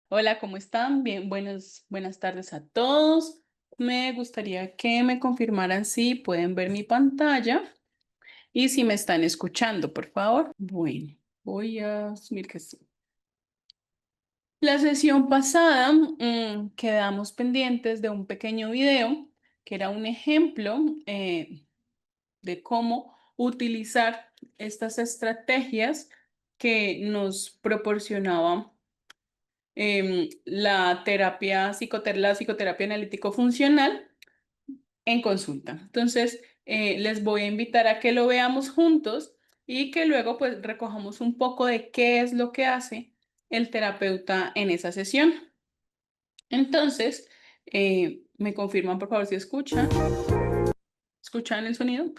Hola, ¿cómo están? Bien, buenas tardes a todos. Me gustaría que me confirmaran si pueden ver mi pantalla y si me están escuchando, por favor. Bueno, voy a asumir que sí. La sesión pasada quedamos pendientes de un pequeño video que era un ejemplo de cómo utilizar estas estrategias que nos proporcionaba la psicoterapia analítico-funcional en consulta. Entonces, les voy a invitar a que lo veamos juntos y que luego pues recojamos un poco de qué es lo que hace el terapeuta en esa sesión. Entonces, me confirman por favor si escuchan el sonido.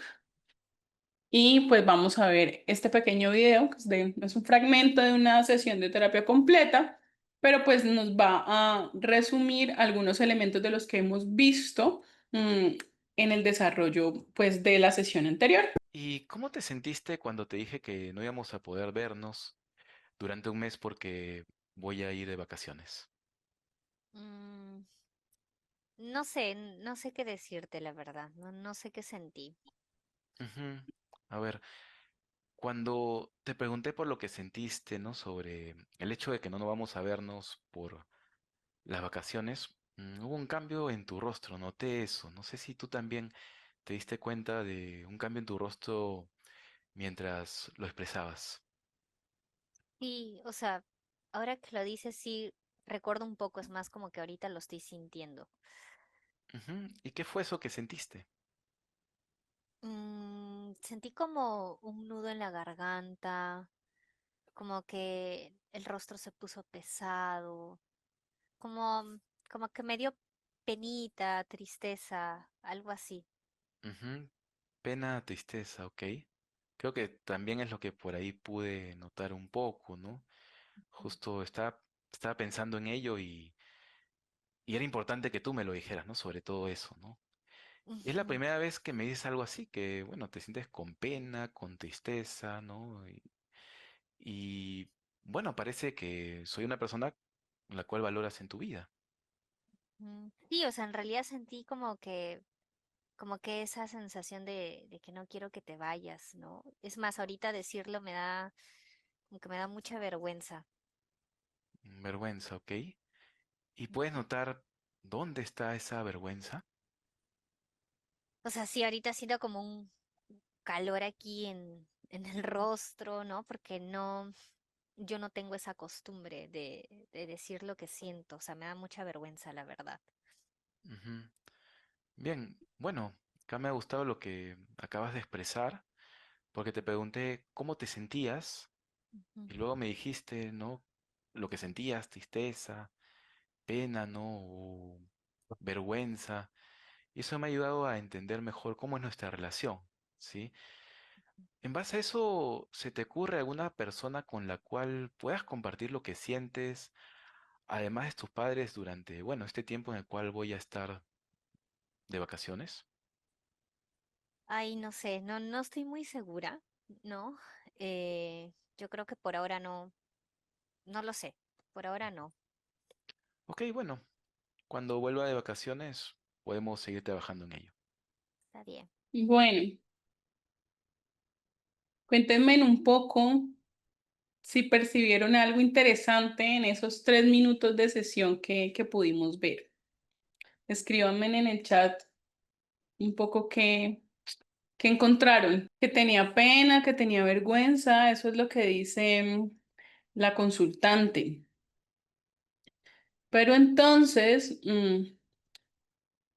Y pues vamos a ver este pequeño video, que es un fragmento de una sesión de terapia completa, pero pues nos va a resumir algunos elementos de los que hemos visto mm, en el desarrollo pues de la sesión anterior. ¿Y cómo te sentiste cuando te dije que no íbamos a poder vernos durante un mes porque voy a ir de vacaciones? Mm, no sé, no sé qué decirte, la verdad. No sé qué sentí. Ujú. A ver, cuando te pregunté por lo que sentiste, ¿no? Sobre el hecho de que no nos vamos a vernos por las vacaciones, hubo un cambio en tu rostro, noté eso. No sé si tú también te diste cuenta de un cambio en tu rostro mientras lo expresabas. Sí, o sea, ahora que lo dices, sí, recuerdo un poco, es más como que ahorita lo estoy sintiendo. Ujú. ¿Y qué fue eso que sentiste? Sentí como un nudo en la garganta, como que el rostro se puso pesado, como, como que me dio penita, tristeza, algo así. Ujú. Pena, tristeza, ok. Creo que también es lo que por ahí pude notar un poco, ¿no? Justo estaba pensando en ello y era importante que tú me lo dijeras, ¿no? Sobre todo eso, ¿no? Es la Ujú, primera vez que me dices algo así, que, bueno, te sientes con pena, con tristeza, ¿no? Y, bueno, parece que soy una persona la cual valoras en tu vida. Sí, o sea, en realidad sentí como que esa sensación de que no quiero que te vayas, ¿no? Es más, ahorita decirlo me da, como que me da mucha vergüenza. Vergüenza, ¿ok? ¿Y puedes Ujú. notar dónde está esa vergüenza? O sea, sí, ahorita siento como un calor aquí en el rostro, ¿no? Porque yo no tengo esa costumbre de decir lo que siento, o sea, me da mucha vergüenza, la verdad. Ujú. Bien, bueno, acá me ha gustado lo que acabas de expresar, porque te pregunté cómo te sentías Ujú, y luego me dijiste, ¿no? Lo que sentías, tristeza, pena, ¿no? O vergüenza. Y eso me ha ayudado a entender mejor cómo es nuestra relación, ¿sí? En base a eso, ¿se te ocurre alguna persona con la cual puedas compartir lo que sientes, además de tus padres, durante, bueno, este tiempo en el cual voy a estar de vacaciones? Ay, no sé, no estoy muy segura, ¿no? Yo creo que por ahora no lo sé, por ahora no, Ok, bueno, cuando vuelva de vacaciones podemos seguir trabajando en ello. está bien. Bueno, cuéntenme un poco si percibieron algo interesante en esos 3 minutos de sesión que pudimos ver. Escríbanme en el chat un poco qué encontraron, que tenía pena, que tenía vergüenza, eso es lo que dice la consultante. Pero entonces,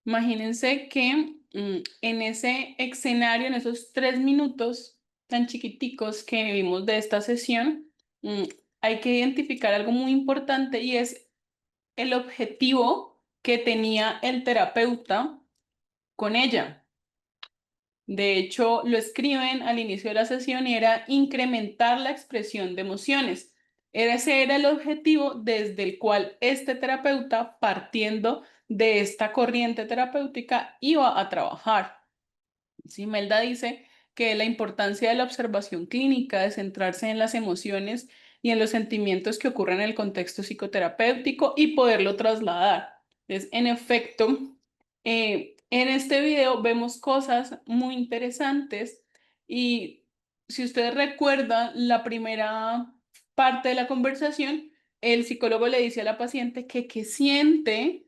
imagínense que en ese escenario, en esos 3 minutos tan chiquiticos que vimos de esta sesión, mm, hay que identificar algo muy importante y es el objetivo que tenía el terapeuta con ella. De hecho, lo escriben al inicio de la sesión y era incrementar la expresión de emociones. Ese era el objetivo desde el cual este terapeuta, partiendo de esta corriente terapéutica, iba a trabajar. Sí, Melda dice que la importancia de la observación clínica, de centrarse en las emociones y en los sentimientos que ocurren en el contexto psicoterapéutico y poderlo trasladar. Entonces, en efecto, en este video vemos cosas muy interesantes y si ustedes recuerdan la primera parte de la conversación, el psicólogo le dice a la paciente que qué siente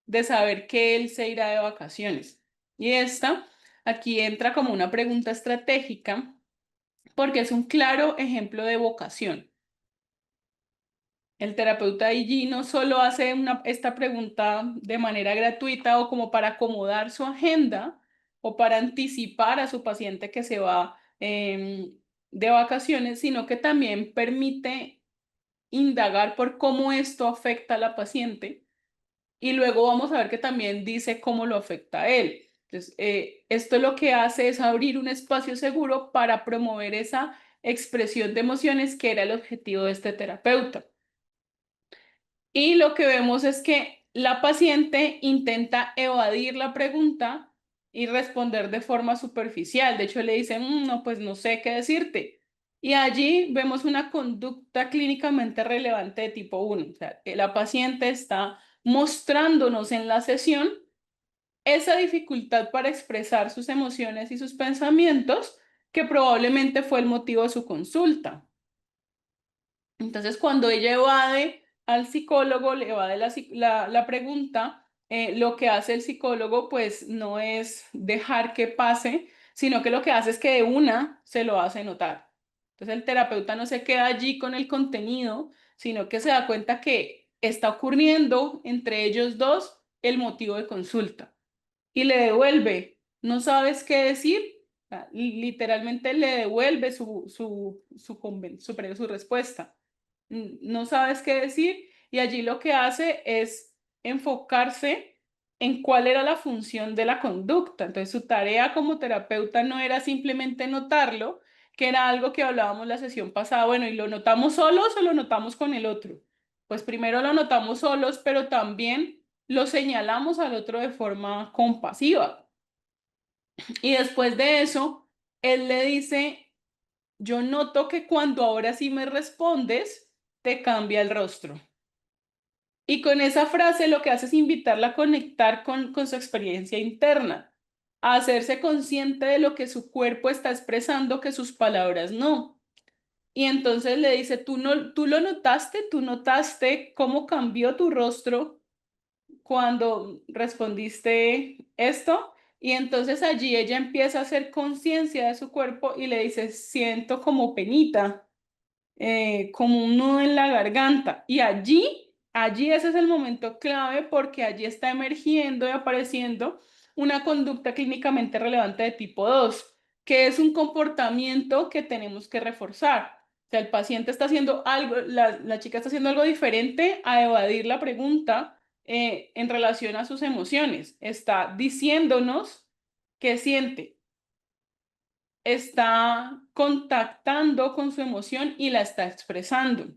de saber que él se irá de vacaciones. Y esta aquí entra como una pregunta estratégica porque es un claro ejemplo de vocación. El terapeuta allí no solo hace esta pregunta de manera gratuita o como para acomodar su agenda o para anticipar a su paciente que se va de vacaciones, sino que también permite indagar por cómo esto afecta a la paciente y luego vamos a ver que también dice cómo lo afecta a él. Entonces, esto lo que hace es abrir un espacio seguro para promover esa expresión de emociones que era el objetivo de este terapeuta. Y lo que vemos es que la paciente intenta evadir la pregunta y responder de forma superficial. De hecho, le dicen, no, pues no sé qué decirte. Y allí vemos una conducta clínicamente relevante de tipo 1. O sea, la paciente está mostrándonos en la sesión esa dificultad para expresar sus emociones y sus pensamientos que probablemente fue el motivo de su consulta. Entonces, cuando ella evade al psicólogo, le evade la pregunta, lo que hace el psicólogo pues no es dejar que pase, sino que lo que hace es que de una se lo hace notar. Entonces, el terapeuta no se queda allí con el contenido, sino que se da cuenta que está ocurriendo entre ellos dos el motivo de consulta y le devuelve. ¿No sabes qué decir? Literalmente le devuelve su respuesta. No sabes qué decir y allí lo que hace es enfocarse en cuál era la función de la conducta. Entonces su tarea como terapeuta no era simplemente notarlo, que era algo que hablábamos la sesión pasada, bueno, ¿y lo notamos solos o lo notamos con el otro? Pues primero lo notamos solos, pero también lo señalamos al otro de forma compasiva. Y después de eso, él le dice, yo noto que cuando ahora sí me respondes, te cambia el rostro. Y con esa frase lo que hace es invitarla a conectar con su experiencia interna, a hacerse consciente de lo que su cuerpo está expresando que sus palabras no. Y entonces le dice, tú lo notaste, tú notaste cómo cambió tu rostro cuando respondiste esto. Y entonces allí ella empieza a hacer conciencia de su cuerpo y le dice, siento como penita, como un nudo en la garganta. Y allí ese es el momento clave porque allí está emergiendo y apareciendo una conducta clínicamente relevante de tipo 2 que es un comportamiento que tenemos que reforzar. O sea, el paciente está haciendo algo, la chica está haciendo algo diferente a evadir la pregunta en relación a sus emociones. Está diciéndonos qué siente, está contactando con su emoción y la está expresando.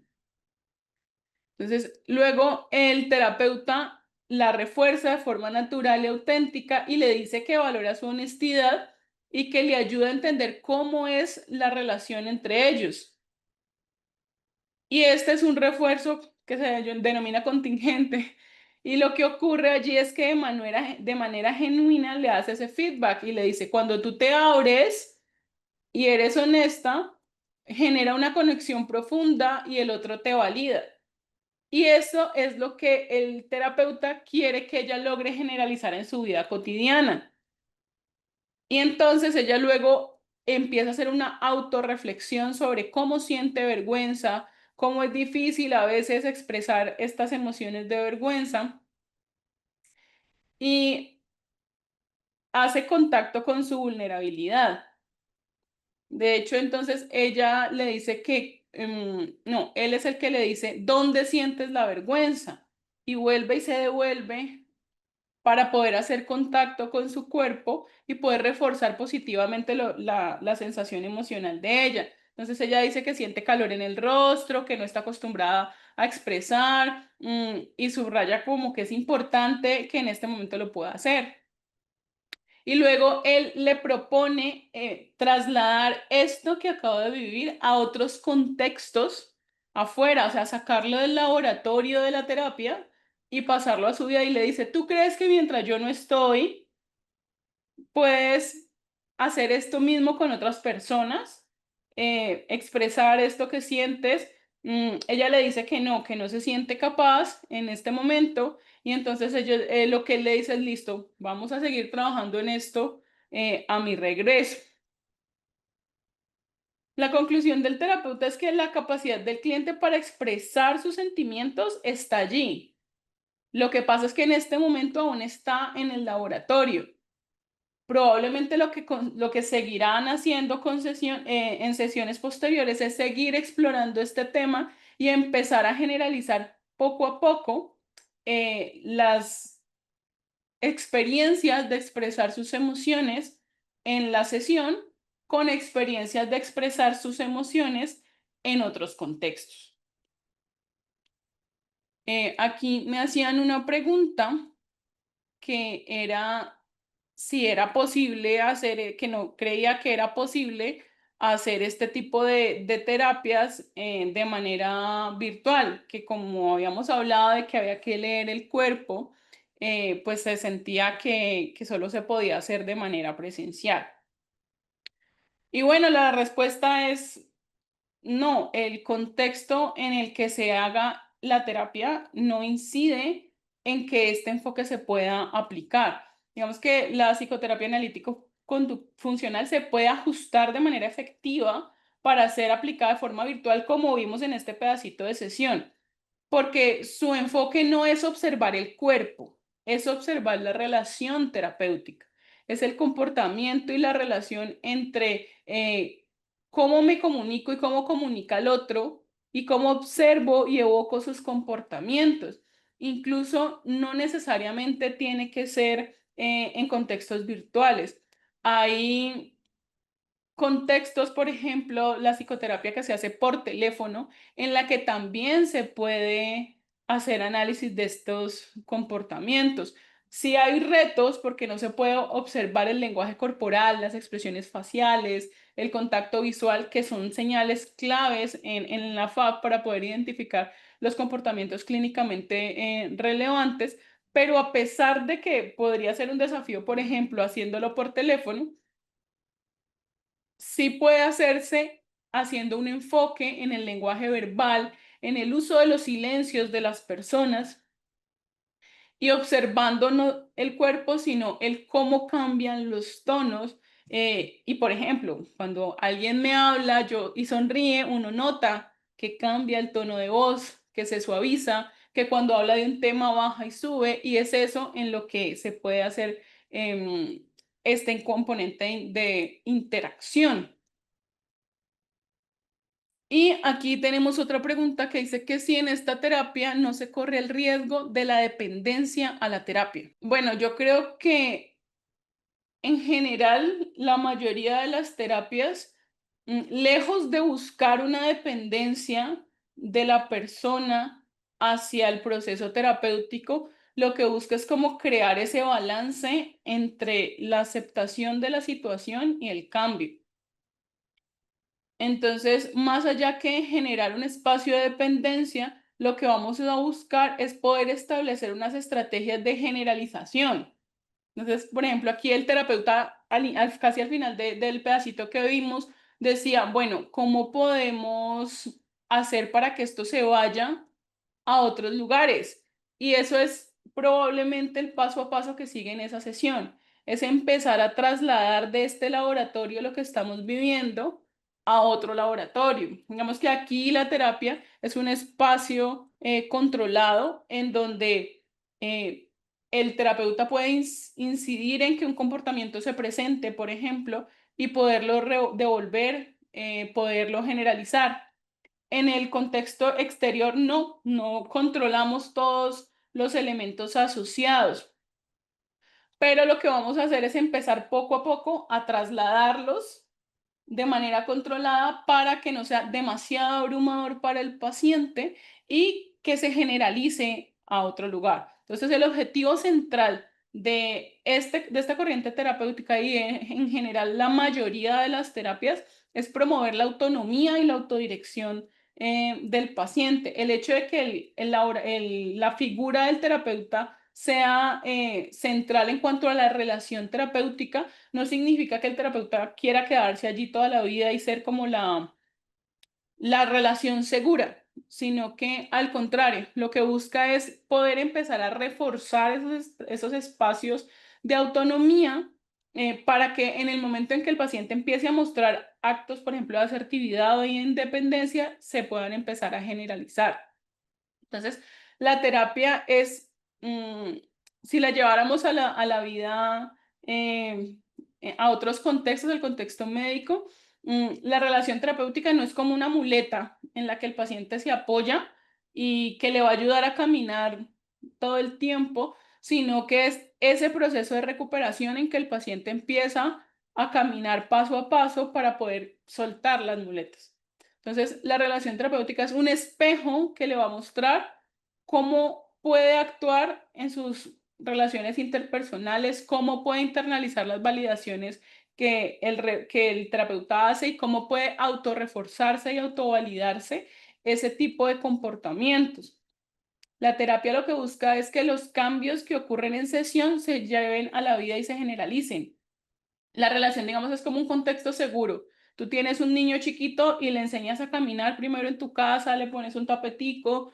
Entonces, luego el terapeuta la refuerza de forma natural y auténtica y le dice que valora su honestidad y que le ayuda a entender cómo es la relación entre ellos. Y este es un refuerzo que se denomina contingente. Y lo que ocurre allí es que de manera genuina le hace ese feedback y le dice, cuando tú te abres y eres honesta, genera una conexión profunda y el otro te valida. Y eso es lo que el terapeuta quiere que ella logre generalizar en su vida cotidiana. Y entonces ella luego empieza a hacer una autorreflexión sobre cómo siente vergüenza, cómo es difícil a veces expresar estas emociones de vergüenza y hace contacto con su vulnerabilidad. De hecho, entonces ella le dice que, no, él es el que le dice, ¿dónde sientes la vergüenza? Y vuelve y se devuelve para poder hacer contacto con su cuerpo y poder reforzar positivamente la sensación emocional de ella. Entonces ella dice que siente calor en el rostro, que no está acostumbrada a expresar y subraya como que es importante que en este momento lo pueda hacer. Y luego él le propone trasladar esto que acabo de vivir a otros contextos afuera, o sea, sacarlo del laboratorio de la terapia y pasarlo a su vida y le dice, ¿tú crees que mientras yo no estoy, puedes hacer esto mismo con otras personas? Expresar esto que sientes. Ella le dice que no se siente capaz en este momento y entonces lo que él le dice es, listo, vamos a seguir trabajando en esto a mi regreso. La conclusión del terapeuta es que la capacidad del cliente para expresar sus sentimientos está allí. Lo que pasa es que en este momento aún está en el laboratorio. Probablemente lo que seguirán haciendo en sesiones posteriores es seguir explorando este tema y empezar a generalizar poco a poco las experiencias de expresar sus emociones en la sesión con experiencias de expresar sus emociones en otros contextos. Aquí me hacían una pregunta que era si era posible hacer, que no creía que era posible hacer este tipo de terapias de manera virtual, que como habíamos hablado de que había que leer el cuerpo, pues se sentía que solo se podía hacer de manera presencial. Y bueno, la respuesta es no, el contexto en el que se haga la terapia no incide en que este enfoque se pueda aplicar. Digamos que la psicoterapia analítico-funcional se puede ajustar de manera efectiva para ser aplicada de forma virtual, como vimos en este pedacito de sesión, porque su enfoque no es observar el cuerpo, es observar la relación terapéutica, es el comportamiento y la relación entre cómo me comunico y cómo comunica el otro y cómo observo y evoco sus comportamientos. Incluso no necesariamente tiene que ser en contextos virtuales. Hay contextos, por ejemplo, la psicoterapia que se hace por teléfono, en la que también se puede hacer análisis de estos comportamientos. Sí hay retos porque no se puede observar el lenguaje corporal, las expresiones faciales, el contacto visual, que son señales claves en la FAB para poder identificar los comportamientos clínicamente relevantes, pero a pesar de que podría ser un desafío, por ejemplo, haciéndolo por teléfono, sí puede hacerse haciendo un enfoque en el lenguaje verbal, en el uso de los silencios de las personas y observando no el cuerpo, sino el cómo cambian los tonos. Y por ejemplo, cuando alguien me habla y sonríe, uno nota que cambia el tono de voz, que se suaviza, que cuando habla de un tema baja y sube, y es eso en lo que se puede hacer este componente de interacción. Y aquí tenemos otra pregunta que dice que si en esta terapia no se corre el riesgo de la dependencia a la terapia. Bueno, yo creo que en general la mayoría de las terapias, lejos de buscar una dependencia de la persona hacia el proceso terapéutico, lo que busca es como crear ese balance entre la aceptación de la situación y el cambio. Entonces, más allá que generar un espacio de dependencia, lo que vamos a buscar es poder establecer unas estrategias de generalización. Entonces, por ejemplo, aquí el terapeuta, casi al final del pedacito que vimos, decía, bueno, ¿cómo podemos hacer para que esto se vaya a otros lugares? Y eso es probablemente el paso a paso que sigue en esa sesión, es empezar a trasladar de este laboratorio lo que estamos viviendo a otro laboratorio. Digamos que aquí la terapia es un espacio controlado en donde el terapeuta puede incidir en que un comportamiento se presente, por ejemplo, y poderlo devolver, poderlo generalizar. En el contexto exterior no controlamos todos los elementos asociados, pero lo que vamos a hacer es empezar poco a poco a trasladarlos de manera controlada para que no sea demasiado abrumador para el paciente y que se generalice a otro lugar. Entonces, el objetivo central de esta corriente terapéutica y en general la mayoría de las terapias es promover la autonomía y la autodirección del paciente. El hecho de que la figura del terapeuta sea central en cuanto a la relación terapéutica no significa que el terapeuta quiera quedarse allí toda la vida y ser como la relación segura, sino que al contrario, lo que busca es poder empezar a reforzar esos espacios de autonomía para que en el momento en que el paciente empiece a mostrar actos, por ejemplo, de asertividad o de independencia, se puedan empezar a generalizar. Entonces, la terapia es, si la lleváramos a la vida, a otros contextos, el contexto médico, la relación terapéutica no es como una muleta en la que el paciente se apoya y que le va a ayudar a caminar todo el tiempo, sino que es ese proceso de recuperación en que el paciente empieza a caminar paso a paso para poder soltar las muletas. Entonces, la relación terapéutica es un espejo que le va a mostrar cómo puede actuar en sus relaciones interpersonales, cómo puede internalizar las validaciones que el terapeuta hace y cómo puede autorreforzarse y autovalidarse ese tipo de comportamientos. La terapia lo que busca es que los cambios que ocurren en sesión se lleven a la vida y se generalicen. La relación, digamos, es como un contexto seguro. Tú tienes un niño chiquito y le enseñas a caminar primero en tu casa, le pones un tapetico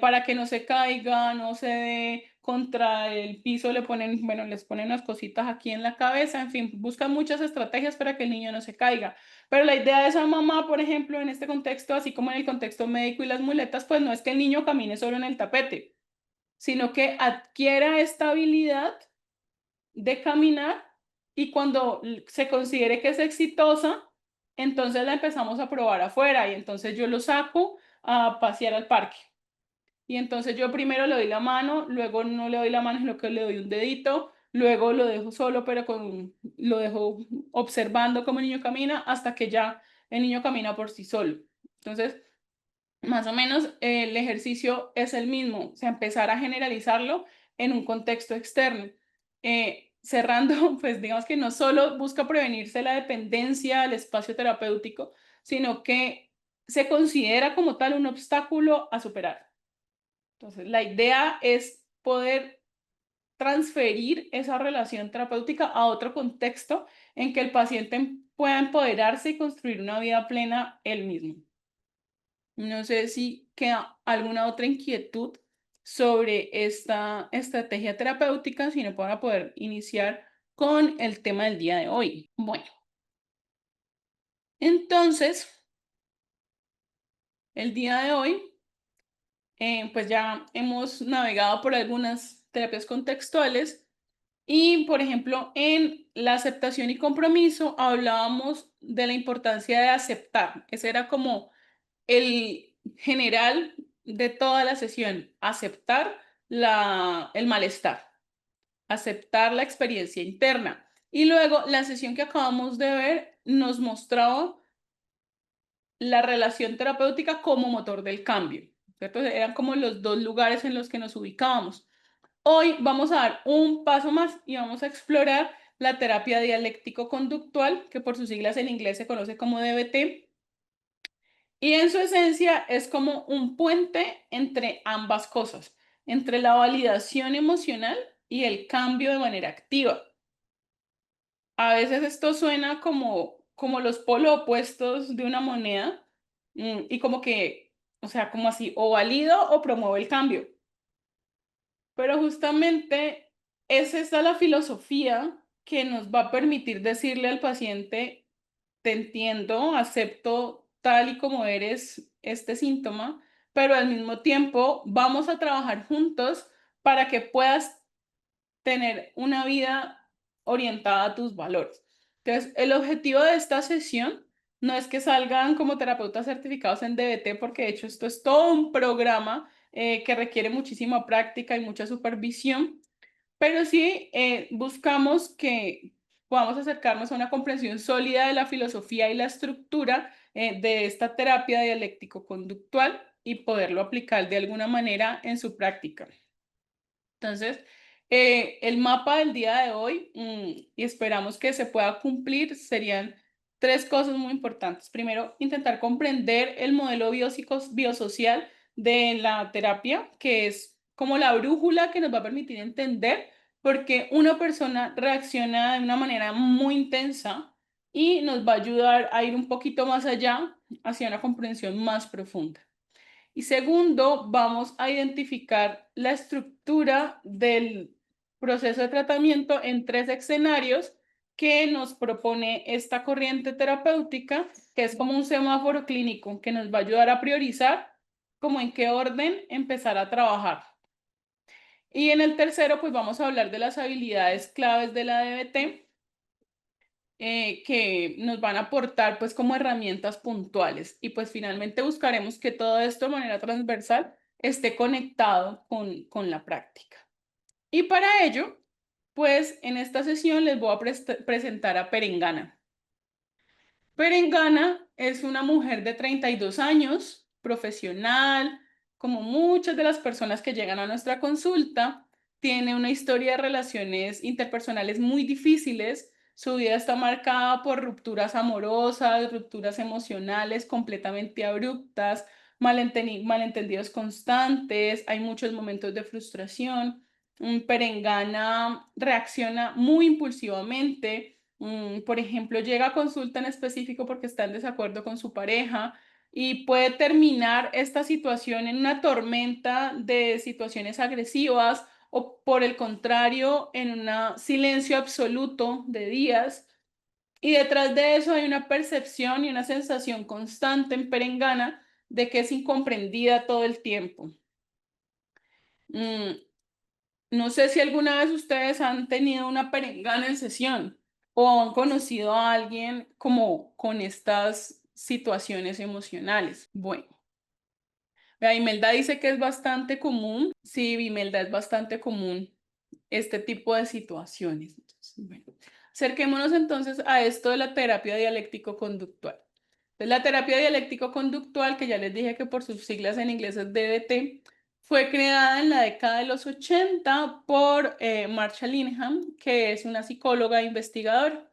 para que no se caiga, no se dé contra el piso, le ponen, bueno, les ponen unas cositas aquí en la cabeza, en fin, buscan muchas estrategias para que el niño no se caiga. Pero la idea de esa mamá, por ejemplo, en este contexto, así como en el contexto médico y las muletas, pues no es que el niño camine solo en el tapete, sino que adquiera esta habilidad de caminar y cuando se considere que es exitosa, entonces la empezamos a probar afuera y entonces yo lo saco a pasear al parque. Y entonces yo primero le doy la mano, luego no le doy la mano, sino que le doy un dedito, luego lo dejo solo, pero lo dejo observando cómo el niño camina hasta que ya el niño camina por sí solo. Entonces, más o menos el ejercicio es el mismo, o sea, empezar a generalizarlo en un contexto externo. Cerrando, pues digamos que no solo busca prevenirse la dependencia al espacio terapéutico, sino que se considera como tal un obstáculo a superar. Entonces, la idea es poder transferir esa relación terapéutica a otro contexto en que el paciente pueda empoderarse y construir una vida plena él mismo. No sé si queda alguna otra inquietud sobre esta estrategia terapéutica, sino para poder iniciar con el tema del día de hoy. Bueno, entonces, el día de hoy, pues ya hemos navegado por algunas terapias contextuales y, por ejemplo, en la aceptación y compromiso hablábamos de la importancia de aceptar. Ese era como el general de toda la sesión, aceptar el malestar, aceptar la experiencia interna. Y luego la sesión que acabamos de ver nos mostraba la relación terapéutica como motor del cambio, ¿cierto? Eran como los dos lugares en los que nos ubicábamos. Hoy vamos a dar un paso más y vamos a explorar la terapia dialéctico-conductual, que por sus siglas en inglés se conoce como DBT. Y en su esencia es como un puente entre ambas cosas, entre la validación emocional y el cambio de manera activa. A veces esto suena como los polos opuestos de una moneda y como que, o sea, como así, o valido o promuevo el cambio. Pero justamente es esa la filosofía que nos va a permitir decirle al paciente, te entiendo, acepto tal y como eres este síntoma, pero al mismo tiempo vamos a trabajar juntos para que puedas tener una vida orientada a tus valores. Entonces, el objetivo de esta sesión no es que salgan como terapeutas certificados en DBT, porque de hecho esto es todo un programa que requiere muchísima práctica y mucha supervisión, pero sí buscamos que podamos acercarnos a una comprensión sólida de la filosofía y la estructura de esta terapia dialéctico-conductual y poderlo aplicar de alguna manera en su práctica. Entonces, El mapa del día de hoy, y esperamos que se pueda cumplir, serían tres cosas muy importantes. Primero, intentar comprender el modelo biosocial de la terapia, que es como la brújula que nos va a permitir entender por qué una persona reacciona de una manera muy intensa y nos va a ayudar a ir un poquito más allá hacia una comprensión más profunda. Y segundo, vamos a identificar la estructura del proceso de tratamiento en tres escenarios que nos propone esta corriente terapéutica, que es como un semáforo clínico que nos va a ayudar a priorizar como en qué orden empezar a trabajar. Y en el tercero, pues vamos a hablar de las habilidades claves de la DBT, que nos van a aportar pues como herramientas puntuales, y pues finalmente buscaremos que todo esto de manera transversal esté conectado con la práctica. Y para ello, pues en esta sesión les voy a presentar a Perengana. Perengana es una mujer de 32 años, profesional, como muchas de las personas que llegan a nuestra consulta. Tiene una historia de relaciones interpersonales muy difíciles. Su vida está marcada por rupturas amorosas, rupturas emocionales completamente abruptas, malentendidos constantes, hay muchos momentos de frustración. Perengana reacciona muy impulsivamente. Por ejemplo, llega a consulta en específico porque está en desacuerdo con su pareja y puede terminar esta situación en una tormenta de situaciones agresivas, o por el contrario, en un silencio absoluto de días. Y detrás de eso hay una percepción y una sensación constante en Perengana de que es incomprendida todo el tiempo. Mm, no sé si alguna vez ustedes han tenido una perengana en sesión o han conocido a alguien como con estas situaciones emocionales. Bueno, vea, Imelda dice que es bastante común. Sí, Imelda, es bastante común este tipo de situaciones. Entonces, bueno, acerquémonos entonces a esto de la terapia dialéctico-conductual. Entonces, la terapia dialéctico-conductual, que ya les dije que por sus siglas en inglés es DBT, fue creada en la década de los 80 por Marsha Linehan, que es una psicóloga e investigadora.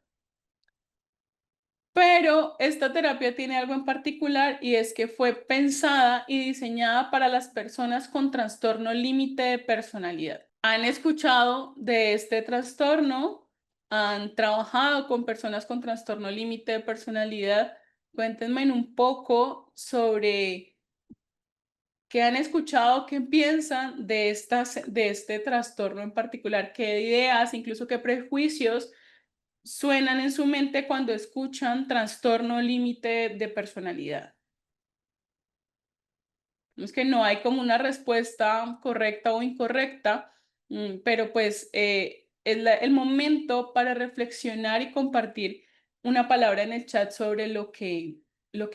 Pero esta terapia tiene algo en particular, y es que fue pensada y diseñada para las personas con trastorno límite de personalidad. ¿Han escuchado de este trastorno? ¿Han trabajado con personas con trastorno límite de personalidad? Cuéntenme un poco sobre qué han escuchado, qué piensan de este trastorno en particular, qué ideas, incluso qué prejuicios suenan en su mente cuando escuchan trastorno límite de personalidad. Es que no hay como una respuesta correcta o incorrecta, pero pues es el momento para reflexionar y compartir una palabra en el chat sobre lo que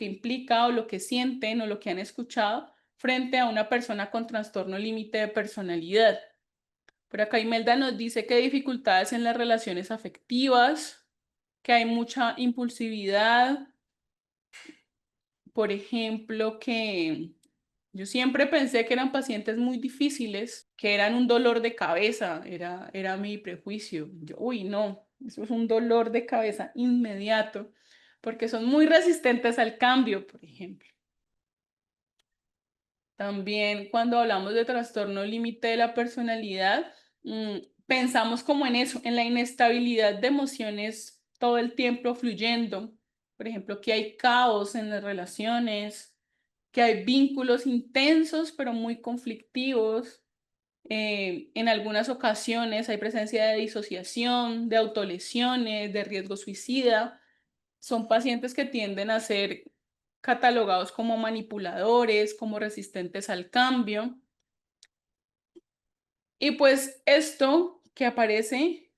implica o lo que sienten o lo que han escuchado frente a una persona con trastorno límite de personalidad. Por acá Imelda nos dice que hay dificultades en las relaciones afectivas, que hay mucha impulsividad. Por ejemplo, que yo siempre pensé que eran pacientes muy difíciles, que eran un dolor de cabeza, era mi prejuicio. Yo, uy, no, eso es un dolor de cabeza inmediato, porque son muy resistentes al cambio, por ejemplo. También cuando hablamos de trastorno límite de la personalidad, pensamos como en eso, en la inestabilidad de emociones todo el tiempo fluyendo. Por ejemplo, que hay caos en las relaciones, que hay vínculos intensos pero muy conflictivos. En algunas ocasiones hay presencia de disociación, de autolesiones, de riesgo suicida. Son pacientes que tienden a ser catalogados como manipuladores, como resistentes al cambio. Y pues esto que aparece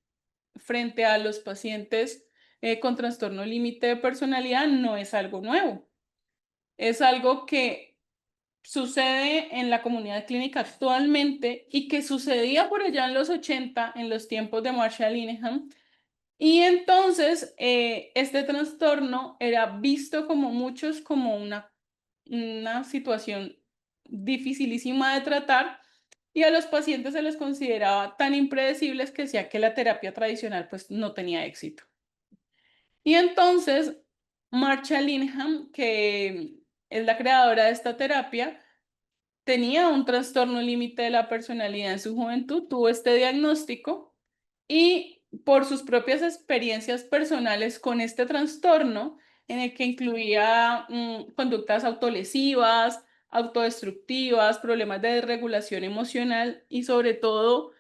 frente a los pacientes con trastorno límite de personalidad no es algo nuevo. Es algo que sucede en la comunidad clínica actualmente y que sucedía por allá en los 80, en los tiempos de Marshall Linehan. Y entonces este trastorno era visto como muchos como una situación dificilísima de tratar, y a los pacientes se les consideraba tan impredecibles que decía que la terapia tradicional pues no tenía éxito. Y entonces Marsha Linehan, que es la creadora de esta terapia, tenía un trastorno límite de la personalidad en su juventud, tuvo este diagnóstico y por sus propias experiencias personales con este trastorno, en el que incluía conductas autolesivas, autodestructivas, problemas de desregulación emocional y sobre todo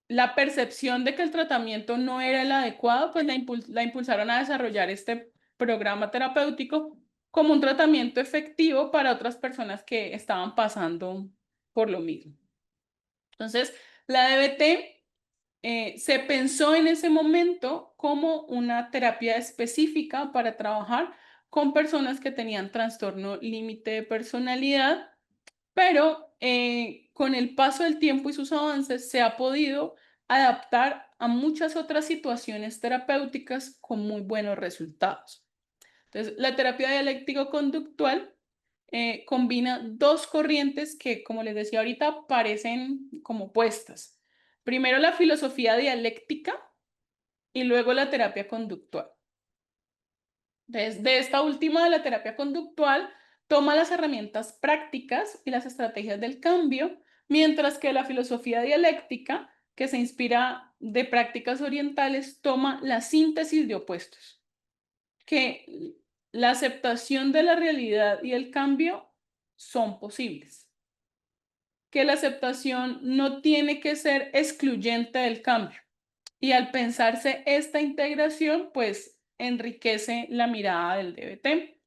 la percepción de que el tratamiento no era el adecuado, pues la impulsaron a desarrollar este programa terapéutico como un tratamiento efectivo para otras personas que estaban pasando por lo mismo. Entonces, la DBT se pensó en ese momento como una terapia específica para trabajar con personas que tenían trastorno límite de personalidad, pero con el paso del tiempo y sus avances se ha podido adaptar a muchas otras situaciones terapéuticas con muy buenos resultados. Entonces, la terapia dialéctico-conductual combina dos corrientes que, como les decía ahorita, parecen como opuestas. Primero la filosofía dialéctica y luego la terapia conductual. Entonces, de esta última, de la terapia conductual, toma las herramientas prácticas y las estrategias del cambio, mientras que la filosofía dialéctica, que se inspira de prácticas orientales, toma la síntesis de opuestos, que la aceptación de la realidad y el cambio son posibles, que la aceptación no tiene que ser excluyente del cambio. Y al pensarse esta integración, pues enriquece la mirada del DBT.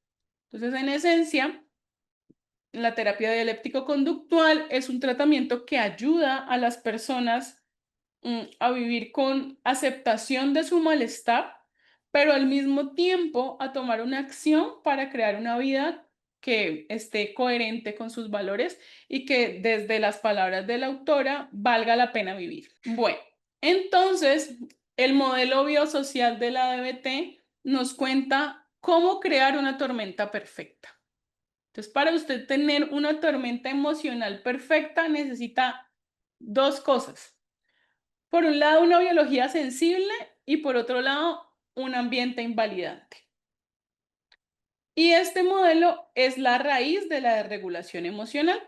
Entonces, en esencia, la terapia dialéptico-conductual es un tratamiento que ayuda a las personas a vivir con aceptación de su malestar, pero al mismo tiempo a tomar una acción para crear una vida que esté coherente con sus valores y que desde las palabras de la autora valga la pena vivir. Bueno, entonces el modelo biosocial de la DBT nos cuenta cómo crear una tormenta perfecta. Entonces, para usted tener una tormenta emocional perfecta necesita dos cosas. Por un lado, una biología sensible y por otro lado, un ambiente invalidante. Y este modelo es la raíz de la desregulación emocional.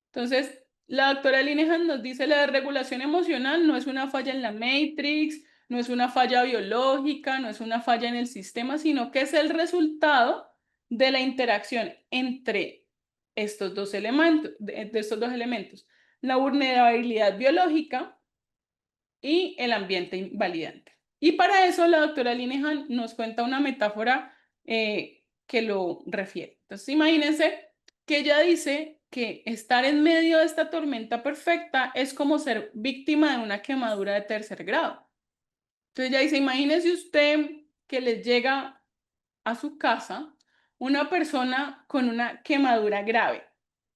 Entonces, la doctora Linehan nos dice la desregulación emocional no es una falla en la Matrix, no es una falla biológica, no es una falla en el sistema, sino que es el resultado de la interacción entre estos dos elementos, la vulnerabilidad biológica y el ambiente invalidante. Y para eso la doctora Linehan nos cuenta una metáfora que lo refiere. Entonces, imagínense que ella dice que estar en medio de esta tormenta perfecta es como ser víctima de una quemadura de tercer grado. Entonces ella dice, imagínese usted que les llega a su casa una persona con una quemadura grave.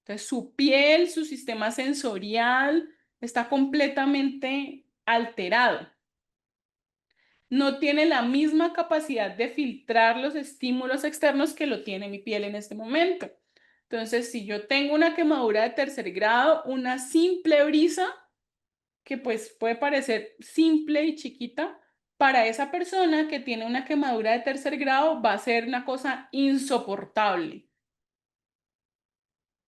Entonces su piel, su sistema sensorial está completamente alterado. No tiene la misma capacidad de filtrar los estímulos externos que lo tiene mi piel en este momento. Entonces, si yo tengo una quemadura de tercer grado, una simple brisa, que pues puede parecer simple y chiquita, para esa persona que tiene una quemadura de tercer grado va a ser una cosa insoportable.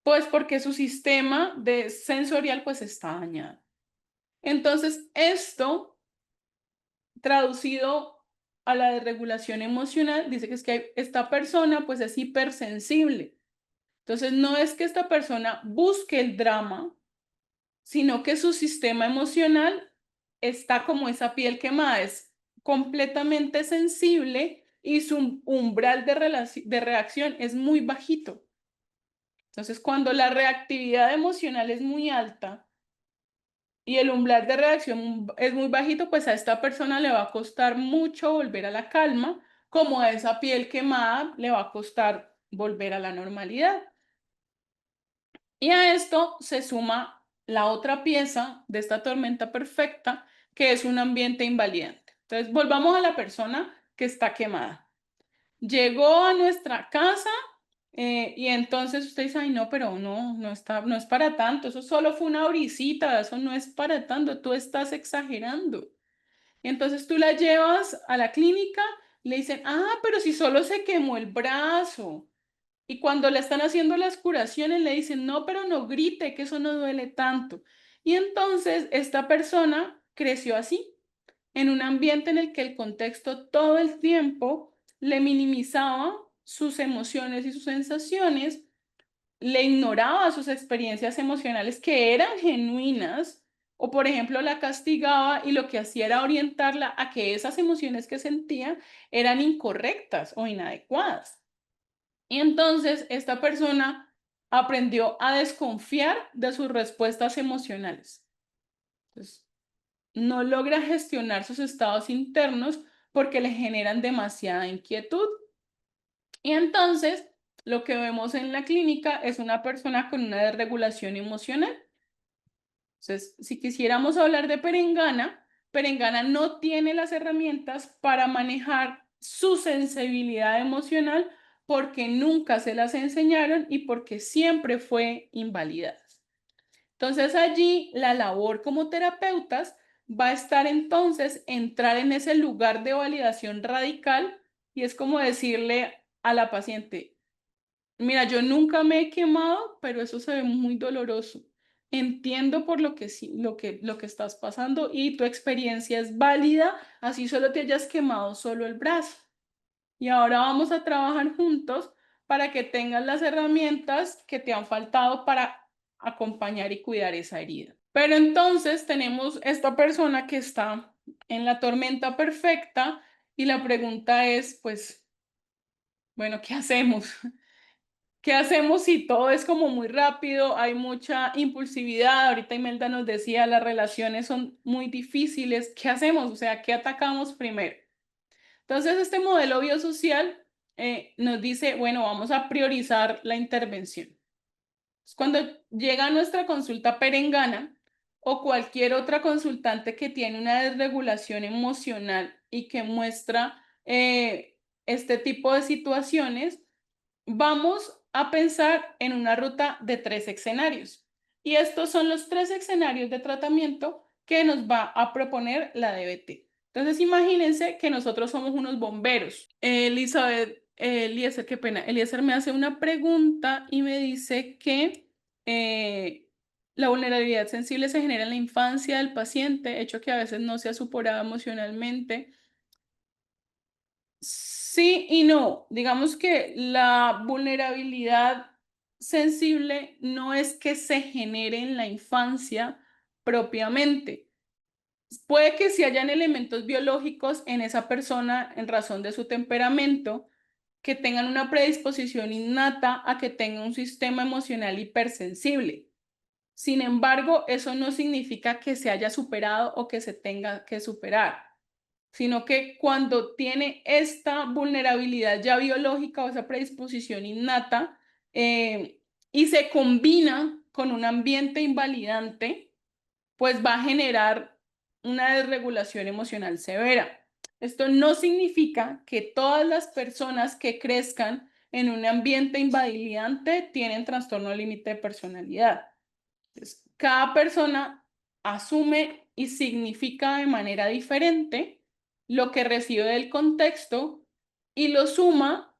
Pues porque su sistema sensorial pues está dañado. Entonces, esto traducido a la desregulación emocional, dice que es que esta persona pues es hipersensible. Entonces no es que esta persona busque el drama, sino que su sistema emocional está como esa piel quemada, es completamente sensible y su umbral de reacción es muy bajito. Entonces cuando la reactividad emocional es muy alta, y el umbral de reacción es muy bajito, pues a esta persona le va a costar mucho volver a la calma, como a esa piel quemada le va a costar volver a la normalidad. Y a esto se suma la otra pieza de esta tormenta perfecta, que es un ambiente invalidante. Entonces, volvamos a la persona que está quemada. Llegó a nuestra casa, Y entonces usted dice, ay, no, pero no es para tanto, eso solo fue una brisita, eso no es para tanto, tú estás exagerando. Y entonces tú la llevas a la clínica, le dicen, pero si solo se quemó el brazo. Y cuando le están haciendo las curaciones, le dicen, no, pero no grite, que eso no duele tanto. Y entonces esta persona creció así, en un ambiente en el que el contexto todo el tiempo le minimizaba sus emociones y sus sensaciones, le ignoraba sus experiencias emocionales que eran genuinas, o por ejemplo la castigaba y lo que hacía era orientarla a que esas emociones que sentía eran incorrectas o inadecuadas. Y entonces esta persona aprendió a desconfiar de sus respuestas emocionales. Entonces, no logra gestionar sus estados internos porque le generan demasiada inquietud. Y entonces, lo que vemos en la clínica es una persona con una desregulación emocional. Entonces, si quisiéramos hablar de Perengana, Perengana no tiene las herramientas para manejar su sensibilidad emocional porque nunca se las enseñaron y porque siempre fue invalidada. Entonces allí la labor como terapeutas va a estar entonces entrar en ese lugar de validación radical y es como decirle a la paciente, mira, yo nunca me he quemado, pero eso se ve muy doloroso. Entiendo por lo que sí, lo que estás pasando y tu experiencia es válida, así solo te hayas quemado solo el brazo. Y ahora vamos a trabajar juntos para que tengas las herramientas que te han faltado para acompañar y cuidar esa herida. Pero entonces tenemos esta persona que está en la tormenta perfecta y la pregunta es, pues, bueno, ¿qué hacemos? ¿Qué hacemos si todo es como muy rápido, hay mucha impulsividad? Ahorita Imelda nos decía, las relaciones son muy difíciles. ¿Qué hacemos? O sea, ¿qué atacamos primero? Entonces, este modelo biosocial nos dice, bueno, vamos a priorizar la intervención. Cuando llega a nuestra consulta perengana o cualquier otra consultante que tiene una desregulación emocional y que muestra este tipo de situaciones, vamos a pensar en una ruta de 3 escenarios. Y estos son los 3 escenarios de tratamiento que nos va a proponer la DBT. Entonces, imagínense que nosotros somos unos bomberos. Eliezer, qué pena. Eliezer me hace una pregunta y me dice que la vulnerabilidad sensible se genera en la infancia del paciente, hecho que a veces no se ha superado emocionalmente. Sí y no. Digamos que la vulnerabilidad sensible no es que se genere en la infancia propiamente. Puede que sí hayan elementos biológicos en esa persona en razón de su temperamento que tengan una predisposición innata a que tenga un sistema emocional hipersensible. Sin embargo, eso no significa que se haya superado o que se tenga que superar, sino que cuando tiene esta vulnerabilidad ya biológica o esa predisposición innata y se combina con un ambiente invalidante, pues va a generar una desregulación emocional severa. Esto no significa que todas las personas que crezcan en un ambiente invalidante tienen trastorno límite de personalidad. Entonces, cada persona asume y significa de manera diferente lo que recibe del contexto y lo suma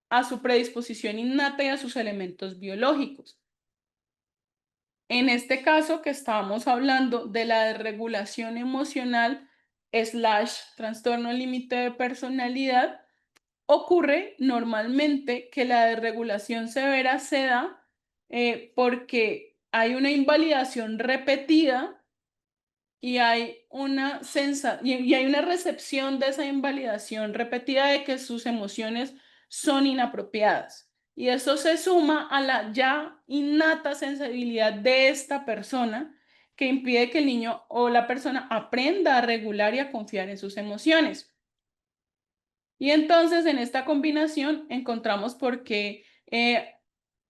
a su predisposición innata y a sus elementos biológicos. En este caso que estábamos hablando de la desregulación emocional / trastorno límite de personalidad, ocurre normalmente que la desregulación severa se da porque hay una invalidación repetida y hay y hay una recepción de esa invalidación repetida de que sus emociones son inapropiadas. Y eso se suma a la ya innata sensibilidad de esta persona que impide que el niño o la persona aprenda a regular y a confiar en sus emociones. Y entonces en esta combinación encontramos por qué